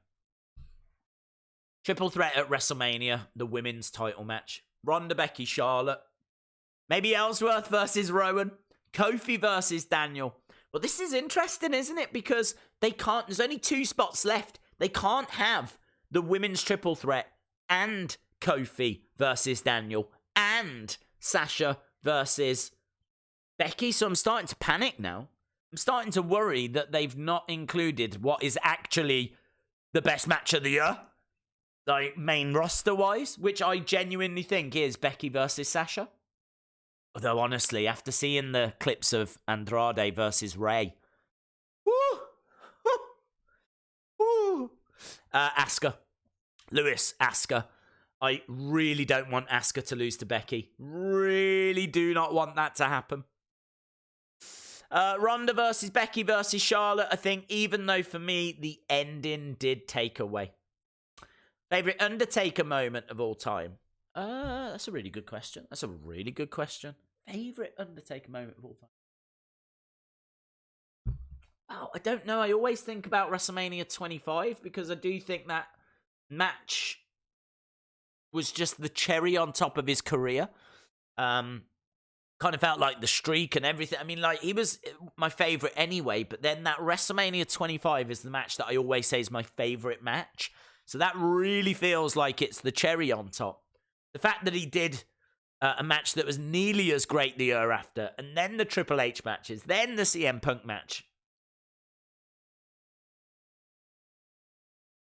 Triple threat at WrestleMania, the women's title match. Ronda, Becky, Charlotte. Maybe Ellsworth versus Rowan. Kofi versus Daniel. Well, this is interesting, isn't it? Because they can't... There's only 2 spots left. They can't have the women's triple threat and Kofi versus Daniel and Sasha versus Becky. So I'm starting to panic now. I'm starting to worry that they've not included what is actually the best match of the year. Like, main roster-wise, which I genuinely think is Becky versus Sasha. Although, honestly, after seeing the clips of Andrade versus Rey... Woo! Woo! Asuka. Lewis, Asuka. I really don't want Asuka to lose to Becky. Really do not want that to happen. Ronda versus Becky versus Charlotte, I think, even though for me, the ending did take away. Favorite Undertaker moment of all time? That's a really good question. Favorite Undertaker moment of all time? Oh, I don't know. I always think about WrestleMania 25 because I do think that match was just the cherry on top of his career. Kind of felt like the streak and everything. I mean, like, he was my favorite anyway, but then that WrestleMania 25 is the match that I always say is my favorite match. So that really feels like it's the cherry on top. The fact that he did a match that was nearly as great the year after, and then the Triple H matches, then the CM Punk match.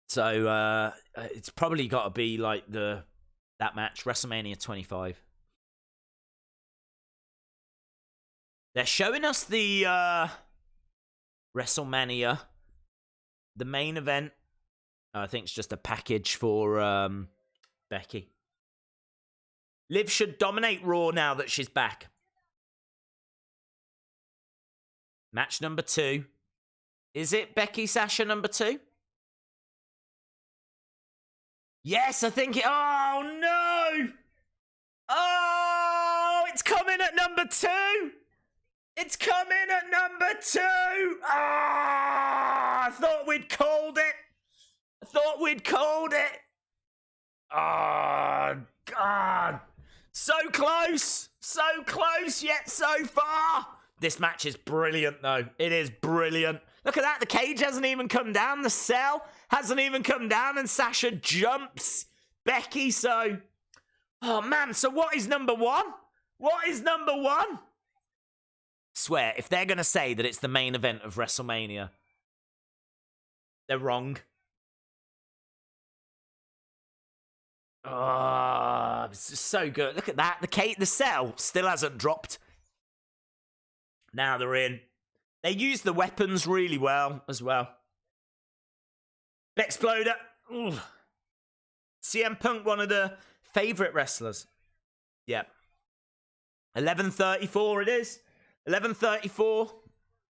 So it's probably got to be like that match, WrestleMania 25. They're showing us the WrestleMania, the main event. I think it's just a package for Becky. Liv should dominate Raw now that she's back. Match number 2. Is it Becky Sasha number 2? Yes, I think it... Oh, no! Oh, it's coming at number 2! It's coming at number 2! Ah, I thought we'd called it. Oh, God. So close, yet so far. This match is brilliant, though. It is brilliant. Look at that. The cage hasn't even come down. The cell hasn't even come down, and Sasha jumps Becky. So, oh, man. So what is number one? What is number one? Swear, if they're going to say that it's the main event of WrestleMania, they're wrong. Oh, it's just so good. Look at that. The cell still hasn't dropped. Now they're in. They use the weapons really well as well. Exploder. Ooh. CM Punk, one of the favorite wrestlers. Yep. 11:34 it is. 11:34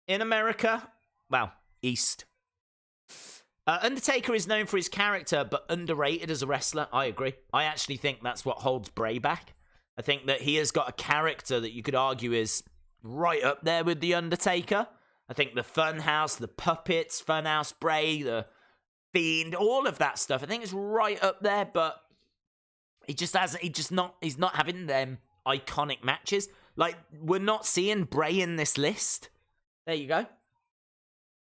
in America. Well, East. Undertaker is known for his character, but underrated as a wrestler. I agree. I actually think that's what holds Bray back. I think that he has got a character that you could argue is right up there with The Undertaker. I think the Funhouse, the puppets, Funhouse Bray, the Fiend, all of that stuff, I think it's right up there, but he's not having them iconic matches. Like, we're not seeing Bray in this list. There you go.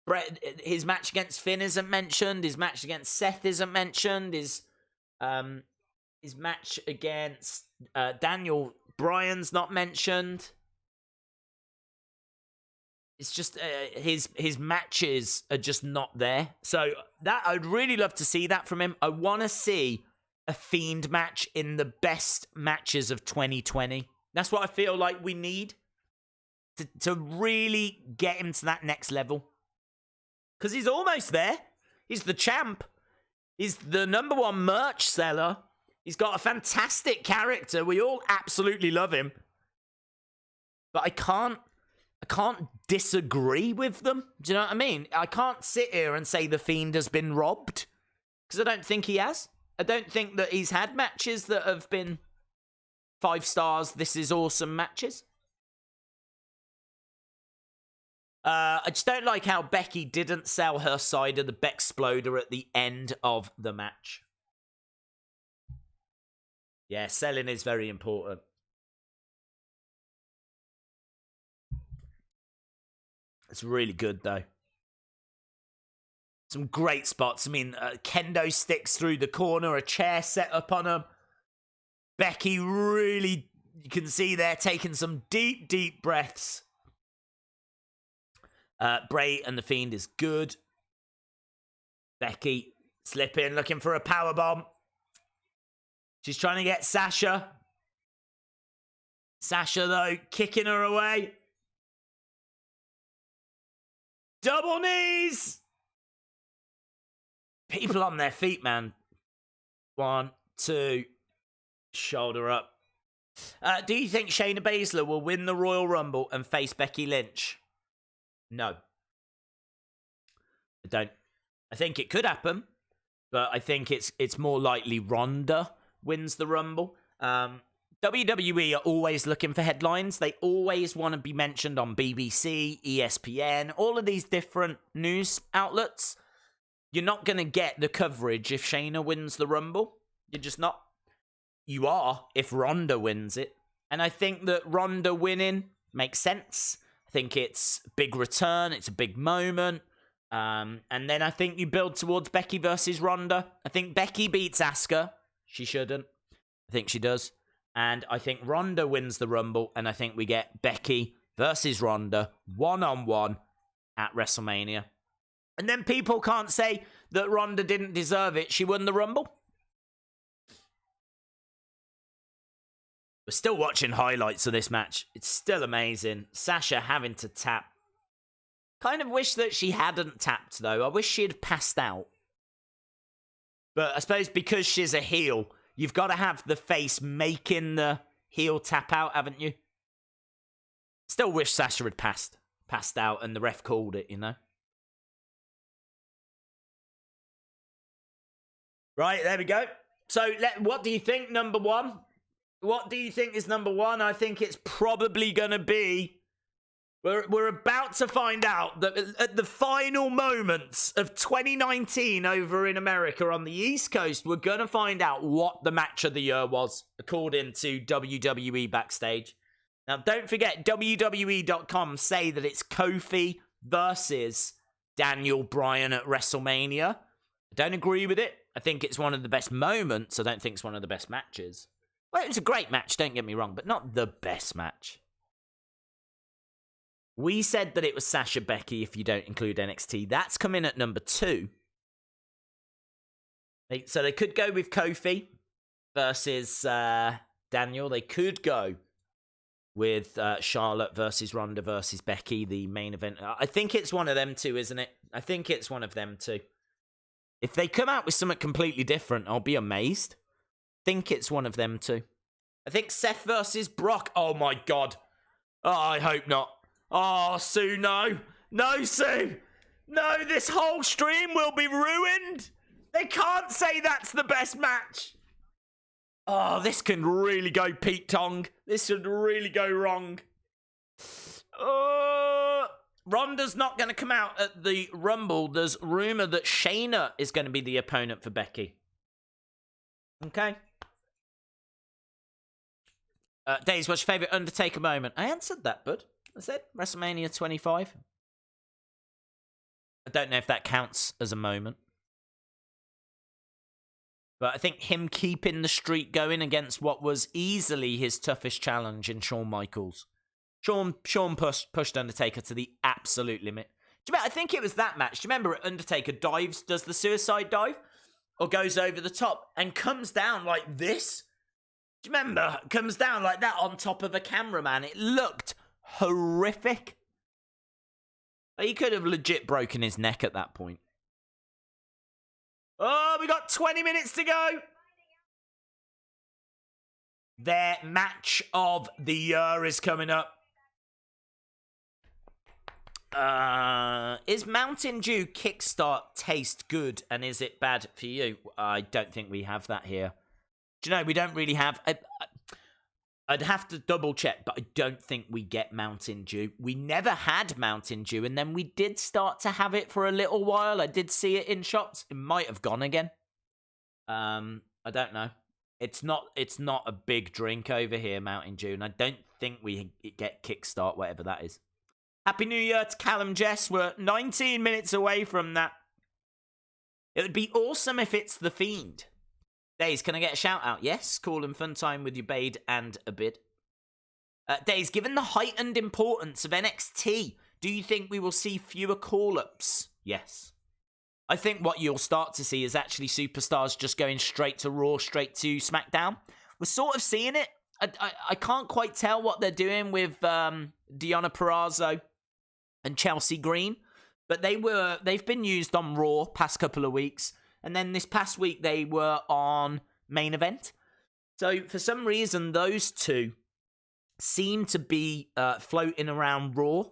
Bray, his match against Finn isn't mentioned. His match against Seth isn't mentioned. His match against Daniel Bryan's not mentioned. It's just his matches are just not there. So that I'd really love to see that from him. I want to see a Fiend match in the best matches of 2020. That's what I feel like we need to really get him to that next level. Because he's almost there. He's the champ. He's the #1 merch seller. He's got a fantastic character. We all absolutely love him. But I can't disagree with them. Do you know what I mean? I can't sit here and say The Fiend has been robbed. Because I don't think he has. I don't think that he's had matches that have been 5 stars, this is awesome matches. I just don't like how Becky didn't sell her side of the Bexploder at the end of the match. Yeah, selling is very important. It's really good, though. Some great spots. I mean, kendo sticks through the corner, a chair set up on him. Becky really, you can see there, taking some deep, deep breaths. Bray and The Fiend is good. Becky slipping, looking for a powerbomb. She's trying to get Sasha. Sasha, though, kicking her away. Double knees! People on their feet, man. 1, 2, shoulder up. Do you think Shayna Baszler will win the Royal Rumble and face Becky Lynch? No. I don't. I think it could happen, but I think it's more likely Ronda wins the Rumble. WWE are always looking for headlines. They always want to be mentioned on BBC, ESPN, all of these different news outlets. You're not going to get the coverage if Shayna wins the Rumble. You're just not. You are if Ronda wins it. And I think that Ronda winning makes sense. I think it's a big return. It's a big moment. And then I think you build towards Becky versus Ronda. I think Becky beats Asuka. She shouldn't. I think she does. And I think Ronda wins the Rumble. And I think we get Becky versus Ronda one-on-one at WrestleMania. And then people can't say that Ronda didn't deserve it. She won the Rumble. We're still watching highlights of this match. It's still amazing. Sasha having to tap. Kind of wish that she hadn't tapped, though. I wish she had passed out. But I suppose because she's a heel, you've got to have the face making the heel tap out, haven't you? Still wish Sasha had passed out and the ref called it, you know? Right, there we go. So, what do you think, #1? What do you think is #1? I think it's probably going to be We're about to find out that at the final moments of 2019 over in America on the East Coast, we're going to find out what the match of the year was, according to WWE Backstage. Now, don't forget, WWE.com say that it's Kofi versus Daniel Bryan at WrestleMania. I don't agree with it. I think it's one of the best moments. I don't think it's one of the best matches. Well, it was a great match, don't get me wrong, but not the best match. We said that it was Sasha Becky if you don't include NXT. That's coming at number 2. So they could go with Kofi versus Daniel. They could go with Charlotte versus Ronda versus Becky, the main event. I think it's one of them two, isn't it? I think it's one of them two. If they come out with something completely different, I'll be amazed. I think it's one of them two. I think Seth versus Brock. Oh my God. Oh, I hope not. Oh, Sue, no. No, Sue. No, this whole stream will be ruined. They can't say that's the best match. Oh, this can really go Pete Tong. This could really go wrong. Ronda's not going to come out at the Rumble. There's rumor that Shayna is going to be the opponent for Becky. Okay. Days, what's your favourite Undertaker moment? I answered that, bud. I said WrestleMania 25. I don't know if that counts as a moment. But I think him keeping the streak going against what was easily his toughest challenge in Shawn Michaels. Shawn pushed Undertaker to the absolute limit. Do you remember, I think it was that match. Do you remember Undertaker dives, does the suicide dive? Or goes over the top and comes down like this? Do you remember? Comes down like that on top of a cameraman. It looked horrific. He could have legit broken his neck at that point. Oh, we got 20 minutes to go. Their match of the year is coming up. Is Mountain Dew Kickstart taste good and is it bad for you? I don't think we have that here. Do you know, we don't really have... I'd have to double check, but I don't think we get Mountain Dew. We never had Mountain Dew, and then we did start to have it for a little while. I did see it in shops. It might have gone again. I don't know. It's not a big drink over here, Mountain Dew, and I don't think we get Kickstart, whatever that is. Happy New Year to Callum Jess. We're 19 minutes away from that. It would be awesome if it's The Fiend. Days, can I get a shout out? Yes, cool and fun time with you, Bade and a bid. Days, given the heightened importance of NXT, do you think we will see fewer call-ups? Yes. I think what you'll start to see is actually superstars just going straight to Raw, straight to SmackDown. We're sort of seeing it. I can't quite tell what they're doing with Deonna Purrazzo and Chelsea Green, but they've been used on Raw past couple of weeks. And then this past week, they were on Main Event. So, for some reason, those two seem to be floating around Raw.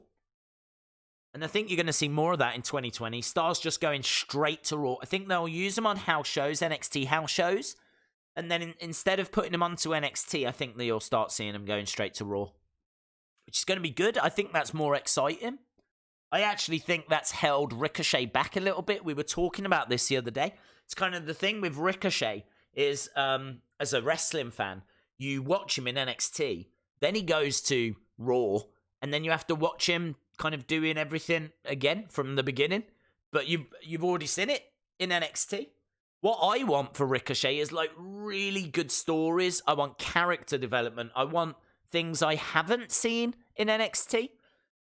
And I think you're going to see more of that in 2020. Stars just going straight to Raw. I think they'll use them on house shows, NXT house shows. And then instead of putting them onto NXT, I think you'll start seeing them going straight to Raw. Which is going to be good. I think that's more exciting. I actually think that's held Ricochet back a little bit. We were talking about this the other day. It's kind of the thing with Ricochet is, as a wrestling fan, you watch him in NXT, then he goes to Raw, and then you have to watch him kind of doing everything again from the beginning. But you've already seen it in NXT. What I want for Ricochet is like really good stories. I want character development. I want things I haven't seen in NXT.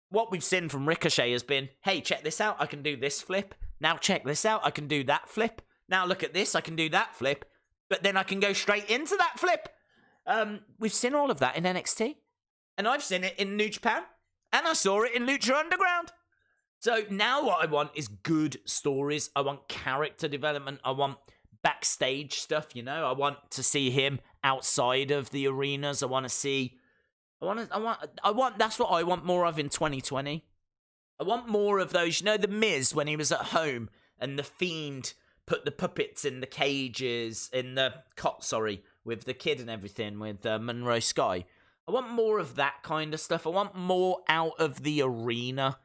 What we've seen from Ricochet has been, hey, check this out, I can do this flip. Now check this out, I can do that flip. Now look at this, I can do that flip. But then I can go straight into that flip. We've seen all of that in NXT. And I've seen it in New Japan. And I saw it in Lucha Underground. So now what I want is good stories. I want character development. I want backstage stuff, you know. I want to see him outside of the arenas. I want to see... that's what I want more of in 2020. I want more of those, you know, The Miz when he was at home and The Fiend put the puppets in the cages, in the cot, with the kid and everything, with Monroe Sky. I want more of that kind of stuff. I want more out of the arena.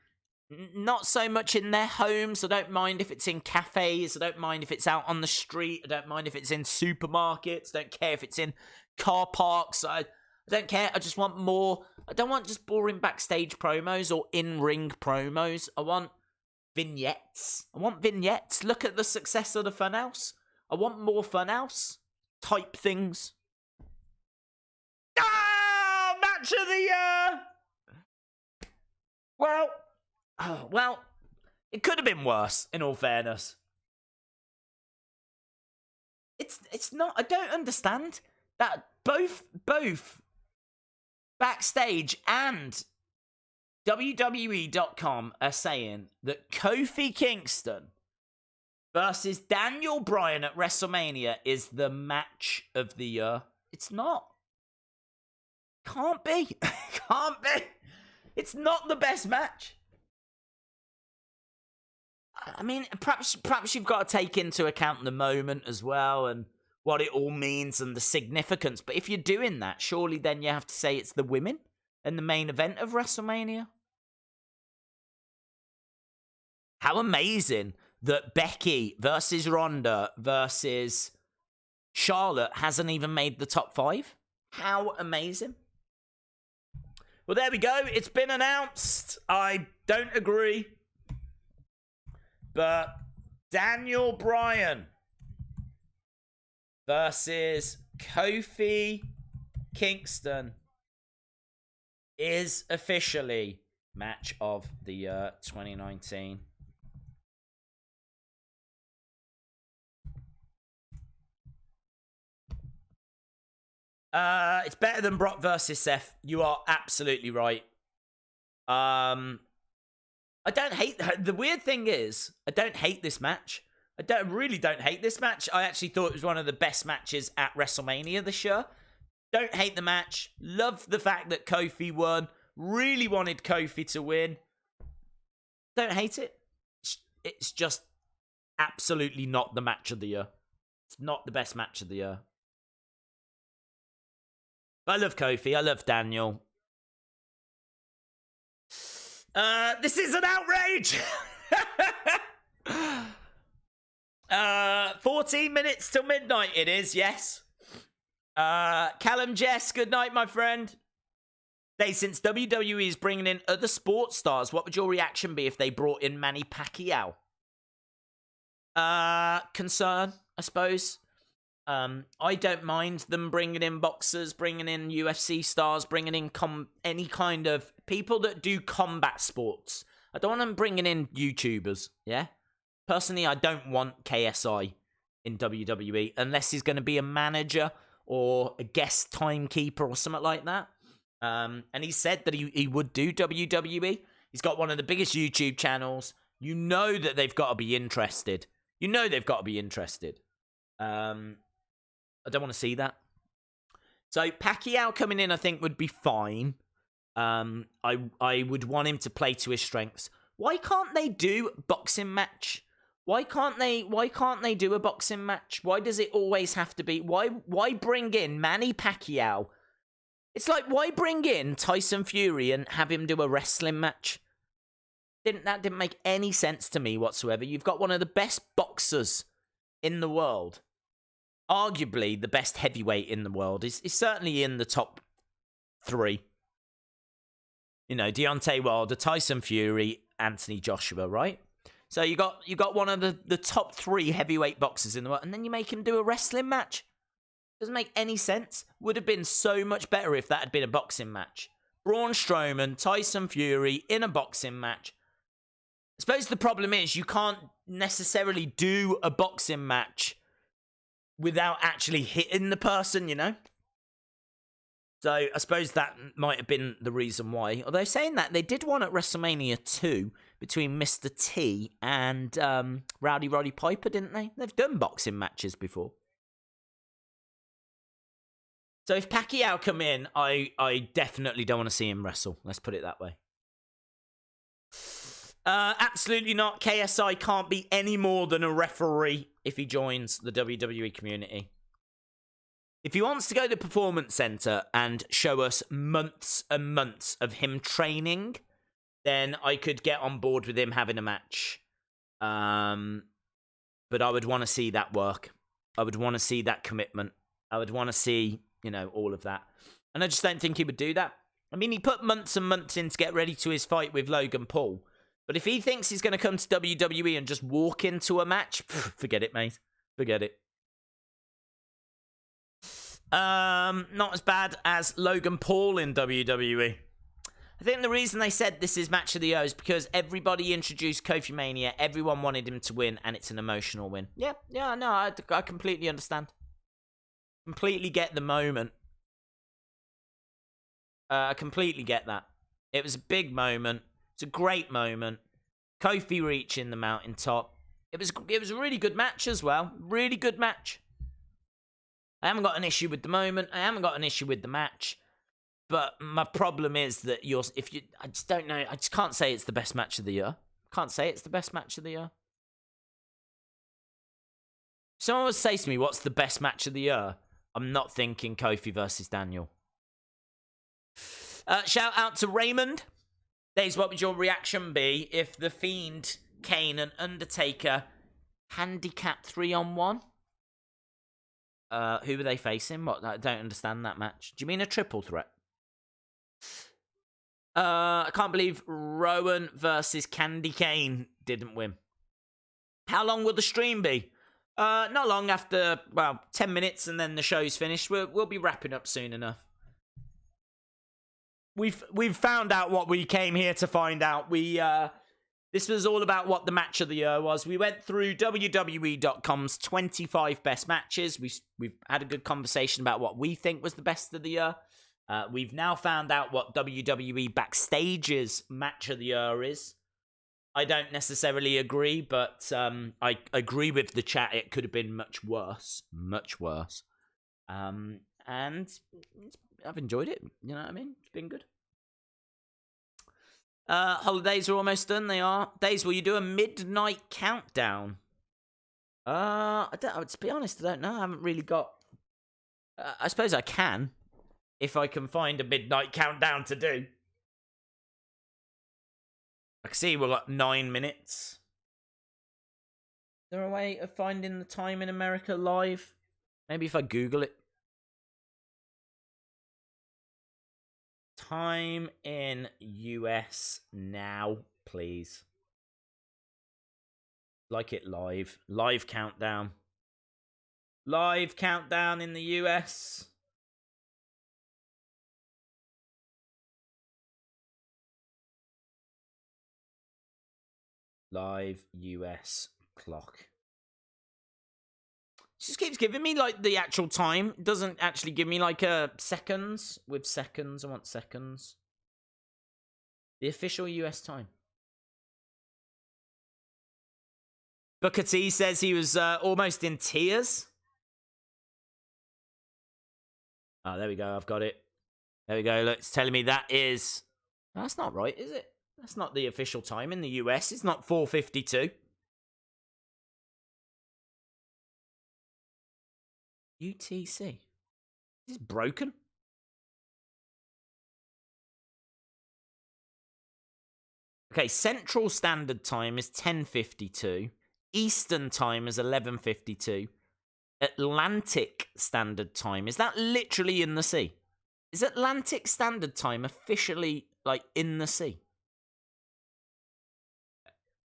Not so much in their homes. I don't mind if it's in cafes. I don't mind if it's out on the street. I don't mind if it's in supermarkets. I don't care if it's in car parks. I don't care. I just want more. I don't want just boring backstage promos or in-ring promos. I want vignettes. I want vignettes. Look at the success of the Funhouse. I want more Funhouse type things. Ah! Match of the year! Well, it could have been worse, in all fairness. It's not. I don't understand that both Backstage and WWE.com are saying that Kofi Kingston versus Daniel Bryan at WrestleMania is the match of the year. It's not. Can't be. Can't be. It's not the best match. I mean, perhaps you've got to take into account the moment as well and what it all means and the significance. But if you're doing that, surely then you have to say it's the women and the main event of WrestleMania. How amazing that Becky versus Ronda versus Charlotte hasn't even made the top 5. How amazing. Well, there we go. It's been announced. I don't agree. But Daniel Bryan versus Kofi Kingston is officially match of the year 2019. It's better than Brock versus Seth. You are absolutely right. I don't hate... The weird thing is, I don't hate this match. I really don't hate this match. I actually thought it was one of the best matches at WrestleMania this year. Don't hate the match. Love the fact that Kofi won. Really wanted Kofi to win. Don't hate it. It's just absolutely not the match of the year. It's not the best match of the year. But I love Kofi. I love Daniel. This is an outrage! 14 minutes till midnight it is, yes. Callum Jess, good night, my friend. Say, since WWE is bringing in other sports stars, what would your reaction be if they brought in Manny Pacquiao? Concern, I suppose. I don't mind them bringing in boxers, bringing in UFC stars, bringing in any kind of people that do combat sports. I don't want them bringing in YouTubers, yeah? Personally, I don't want KSI in WWE unless he's going to be a manager or a guest timekeeper or something like that. And he said that he would do WWE. He's got one of the biggest YouTube channels. You know that they've got to be interested. You know they've got to be interested. I don't want to see that. So Pacquiao coming in, I think, would be fine. I would want him to play to his strengths. Why can't they do a boxing match? Why can't they do a boxing match? Why does it always have to be? Why bring in Manny Pacquiao? It's like, why bring in Tyson Fury and have him do a wrestling match? That didn't make any sense to me whatsoever. You've got one of the best boxers in the world. Arguably the best heavyweight in the world. Is certainly in the top 3. You know, Deontay Wilder, Tyson Fury, Anthony Joshua, right? So you got one of the top 3 heavyweight boxers in the world, and then you make him do a wrestling match? Doesn't make any sense. Would have been so much better if that had been a boxing match. Braun Strowman, Tyson Fury in a boxing match. I suppose the problem is you can't necessarily do a boxing match without actually hitting the person, you know? So I suppose that might have been the reason why. Although saying that, they did one at WrestleMania 2 between Mr. T and Rowdy Roddy Piper, didn't they? They've done boxing matches before. So if Pacquiao come in, I definitely don't want to see him wrestle. Let's put it that way. Absolutely not. KSI can't be any more than a referee if he joins the WWE community. If he wants to go to the Performance Center and show us months and months of him training, then I could get on board with him having a match. But I would want to see that work. I would want to see that commitment. I would want to see, you know, all of that. And I just don't think he would do that. I mean, he put months and months in to get ready to his fight with Logan Paul. But if he thinks he's going to come to WWE and just walk into a match, forget it, mate. Forget it. Not as bad as Logan Paul in WWE. I think the reason they said this is match of the year is because everybody introduced Kofi Mania, everyone wanted him to win, and it's an emotional win. Yeah, no, I completely understand. Completely get the moment. I completely get that. It was a big moment. It's a great moment. Kofi reaching the mountaintop. It was a really good match as well. Really good match. I haven't got an issue with the moment. I haven't got an issue with the match. But my problem is that I just don't know. I just can't say it's the best match of the year. Can't say it's the best match of the year. Someone would say to me, what's the best match of the year? I'm not thinking Kofi versus Daniel. Shout out to Raymond. Days, what would your reaction be if The Fiend, Kane, and Undertaker handicap 3-on-1? Who were they facing? What? I don't understand that match. Do you mean a triple threat? I can't believe Rowan versus Candy Kane didn't win. How long will the stream be? Not long after, well, 10 minutes and then the show's finished. We'll be wrapping up soon enough. We've found out what we came here to find out. This was all about what the match of the year was. We went through WWE.com's 25 best matches. We've had a good conversation about what we think was the best of the year. We've now found out what WWE Backstage's match of the year is. I don't necessarily agree, but I agree with the chat. It could have been much worse. Much worse. And I've enjoyed it. You know what I mean? It's been good. Holidays are almost done. They are. Days, will you do a midnight countdown? To be honest, I don't know. I haven't really got... I suppose I can, if I can find a midnight countdown to do. I can see we've got 9 minutes. Is there a way of finding the time in America live? Maybe if I Google it. Time in US now, please. Like it live. Live countdown. Live countdown in the US. Live US clock. It just keeps giving me like the actual time. It doesn't actually give me like seconds. With seconds, I want seconds. The official US time. Booker T says he was almost in tears. Oh, there we go. I've got it. There we go. Look, it's telling me that is... That's not right, is it? That's not the official time in the US. It's not 4:52. UTC. Is this broken? Okay, Central Standard Time is 10:52. Eastern Time is 11:52. Atlantic Standard Time, is that literally in the sea? Is Atlantic Standard Time officially, like, in the sea?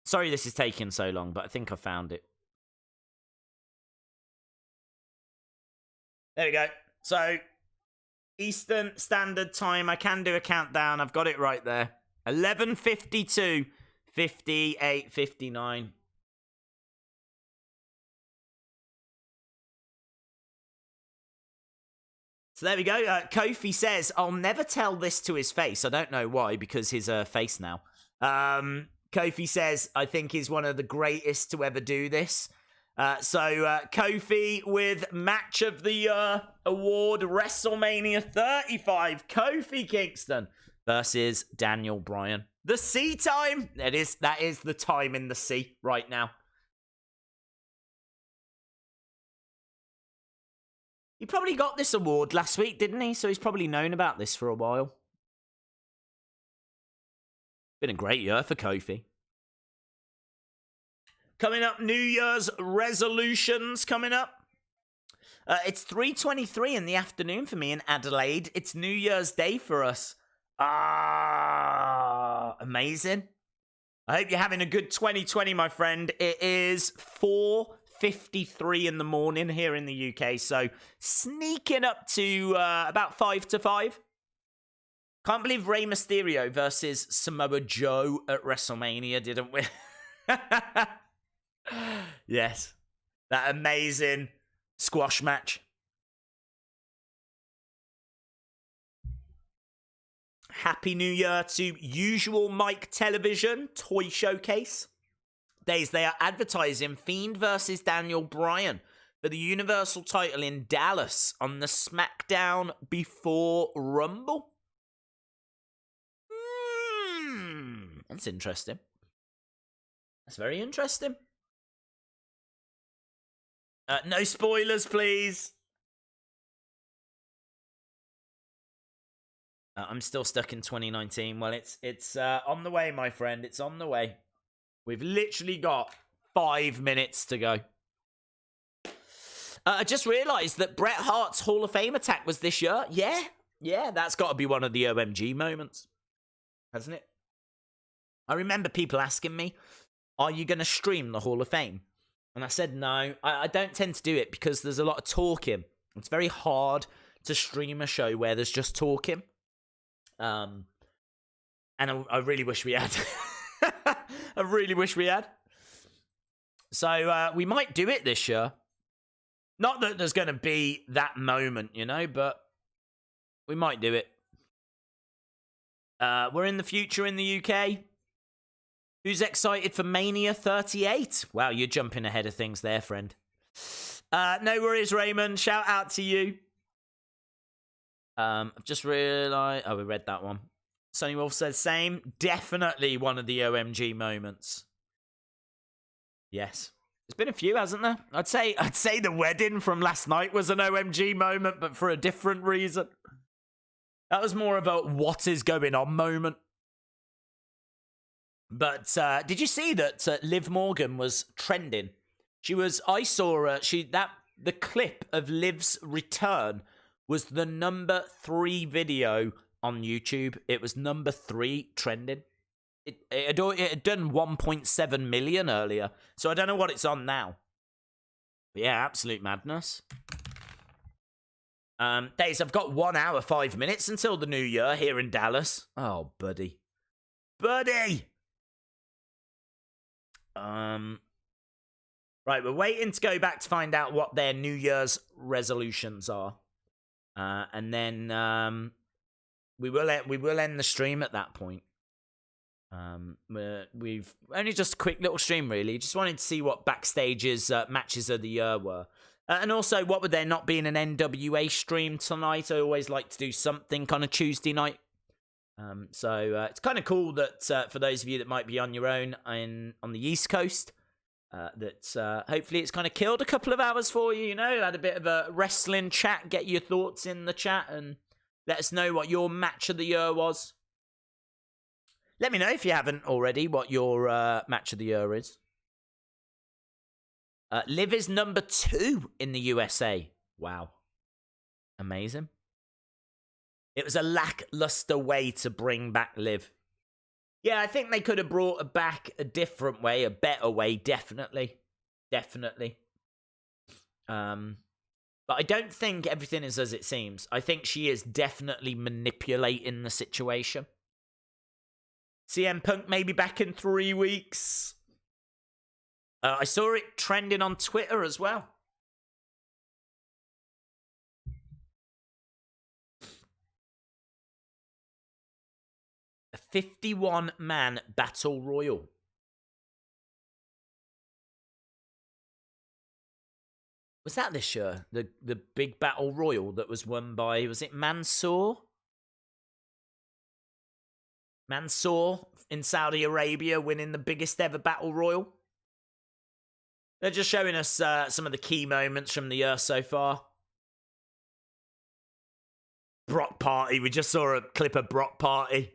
Sorry this is taking so long, but I think I found it. There we go. So, Eastern Standard Time, I can do a countdown. I've got it right there. 11:52, 58, 59. So there we go. Kofi says, I'll never tell this to his face. I don't know why, because his face now. Kofi says, I think he's one of the greatest to ever do this. So Kofi with Match of the Year award, WrestleMania 35, Kofi Kingston versus Daniel Bryan. The sea time. That is the time in the sea right now. He probably got this award last week, didn't he? So he's probably known about this for a while. Been a great year for Kofi. Coming up, New Year's resolutions coming up. It's 3:23 in the afternoon for me in Adelaide. It's New Year's Day for us. Amazing. I hope you're having a good 2020, my friend. It is 4:53 in the morning here in the UK, so sneaking up to about 5 to 5. Can't believe Rey Mysterio versus Samoa Joe at WrestleMania didn't win. Yes. That amazing squash match. Happy New Year to Usual Mike Television Toy Showcase. Days they are advertising Fiend versus Daniel Bryan for the Universal title in Dallas on the SmackDown Before Rumble. That's interesting. That's very interesting. No spoilers, please. I'm still stuck in 2019. Well, it's on the way, my friend. It's on the way. We've literally got 5 minutes to go. I just realised that Bret Hart's Hall of Fame attack was this year. Yeah, that's got to be one of the OMG moments, hasn't it? I remember people asking me, are you going to stream the Hall of Fame? And I said no. I don't tend to do it because there's a lot of talking. It's very hard to stream a show where there's just talking. And I really wish we had. I really wish we had. So we might do it this year. Not that there's going to be that moment, you know, but we might do it. We're in the future in the UK. Who's excited for Mania 38? Wow, you're jumping ahead of things there, friend. No worries, Raymond. Shout out to you. I've just realised... Oh, we read that one. Sonny Wolf says same. Definitely one of the OMG moments. Yes. There's been a few, hasn't there? I'd say the wedding from last night was an OMG moment, but for a different reason. That was more of a what is going on moment. But did you see that Liv Morgan was trending? I saw her, the clip of Liv's return was the number 3 video on YouTube. It was number 3 trending. It had done 1.7 million earlier, so I don't know what it's on now. But yeah, absolute madness. Days, I've got 1 hour, 5 minutes until the new year here in Dallas. Oh, buddy. Right, we're waiting to go back to find out what their New Year's resolutions are. And then we will end the stream at that point. We've only just a quick little stream, really. Just wanted to see what Backstage's matches of the year were. And also, what would there not be in an NWA stream tonight? I always like to do something kind of Tuesday night. So it's kind of cool that for those of you that might be on your own on the East Coast, that hopefully it's kind of killed a couple of hours for you, you know, had a bit of a wrestling chat, get your thoughts in the chat and let us know what your match of the year was. Let me know if you haven't already what your match of the year is. Liv is number 2 in the USA. Wow. Amazing. It was a lackluster way to bring back Liv. Yeah, I think they could have brought her back a different way, a better way, definitely. Definitely. But I don't think everything is as it seems. I think she is definitely manipulating the situation. CM Punk may be back in 3 weeks. I saw it trending on Twitter as well. A 51-man battle royal. Was that this year? The big battle royal that was won by, was it Mansoor? Mansoor in Saudi Arabia winning the biggest ever battle royal. They're just showing us some of the key moments from the year so far. Brock Party. We just saw a clip of Brock Party.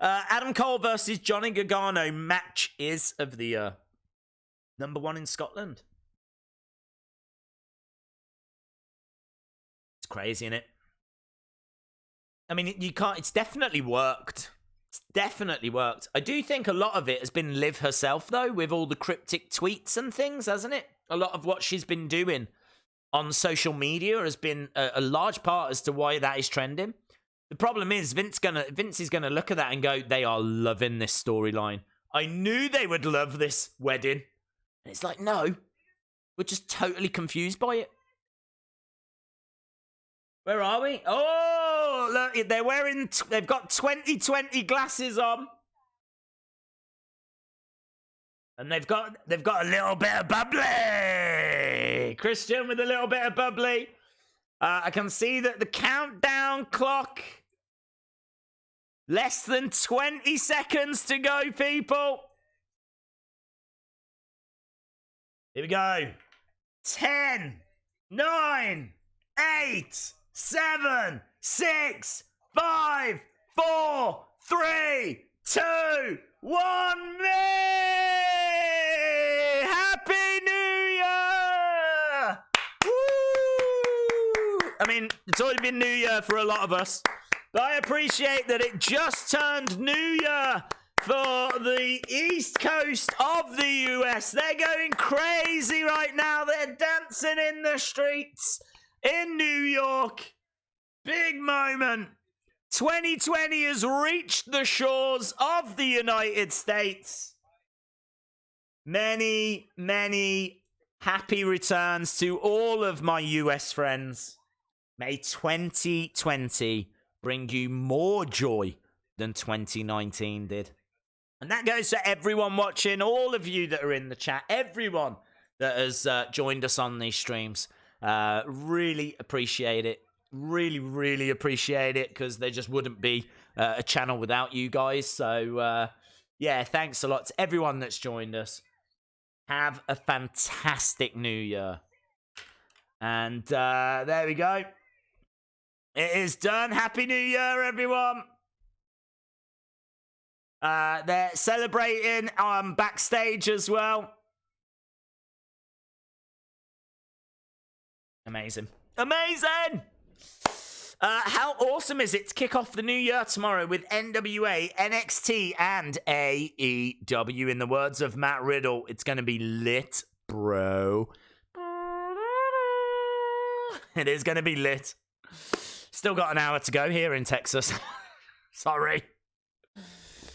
Adam Cole versus Johnny Gargano match is of the year. #1 in Scotland. It's crazy, isn't it? I mean, you can't. It's definitely worked. It's definitely worked. I do think a lot of it has been Liv herself, though, with all the cryptic tweets and things, hasn't it? A lot of what she's been doing on social media has been a large part as to why that is trending. The problem is Vince is gonna look at that and go, they are loving this storyline. I knew they would love this wedding. And it's like, no, we're just totally confused by it. Where are we? Oh, look, they've got 2020 glasses on. And they've got a little bit of bubbly. Christian with a little bit of bubbly. I can see that the countdown clock. Less than 20 seconds to go, people. Here we go. 10, 9, 8, 7, 6, 5, 4, 3, 2, 1. Happy New Year! Woo! I mean, it's already been New Year for a lot of us, but I appreciate that it just turned New Year for the East Coast of the US. They're going crazy right now. They're dancing in the streets in New York. Big moment. 2020 has reached the shores of the United States. Many, many happy returns to all of my US friends. May 2020 bring you more joy than 2019 did. And that goes to everyone watching, all of you that are in the chat, everyone that has joined us on these streams. Really appreciate it. Really, really appreciate it, because there just wouldn't be a channel without you guys. So, yeah, thanks a lot to everyone that's joined us. Have a fantastic New Year. And there we go. It is done. Happy New Year, everyone. They're celebrating backstage as well. Amazing. Amazing! How awesome is it to kick off the new year tomorrow with NWA, NXT, and AEW? In the words of Matt Riddle, it's going to be lit, bro. It is going to be lit. Still got an hour to go here in Texas. Sorry.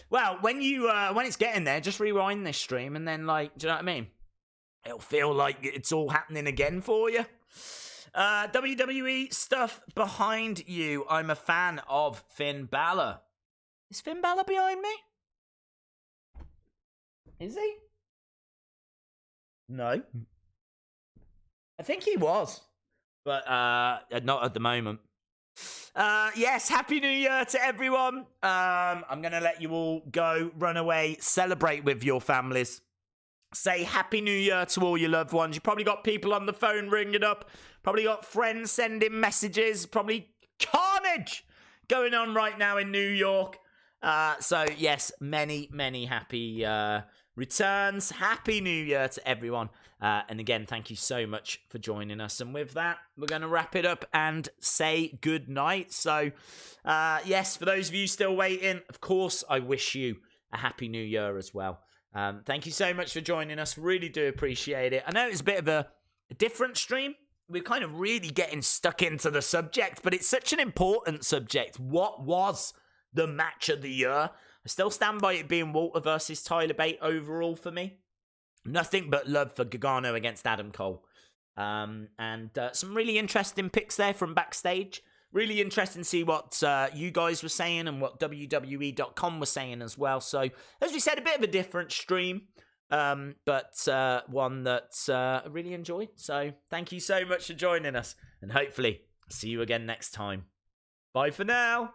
Well, when it's getting there, just rewind this stream and then, like, do you know what I mean? It'll feel like it's all happening again for you. WWE stuff behind you. I'm a fan of Finn Balor. Is Finn Balor behind me? Is he? No. I think he was. But not at the moment. Yes, Happy New Year to everyone. I'm going to let you all go, run away, celebrate with your families. Say Happy New Year to all your loved ones. You probably got people on the phone ringing up. Probably got friends sending messages. Probably carnage going on right now in New York. So, yes, many, many happy returns. Happy New Year to everyone. And again, thank you so much for joining us. And with that, we're going to wrap it up and say good night. So, yes, for those of you still waiting, of course, I wish you a Happy New Year as well. Thank you so much for joining us. Really do appreciate it. I know it's a bit of a different stream. We're kind of really getting stuck into the subject, but it's such an important subject. What was the match of the year? I still stand by it being Walter versus Tyler Bate overall for me. Nothing but love for Gargano against Adam Cole. And some really interesting picks there from backstage. Really interesting to see what you guys were saying and what WWE.com was saying as well. So, as we said, a bit of a different stream, but one that I really enjoyed. So, thank you so much for joining us, and hopefully, see you again next time. Bye for now.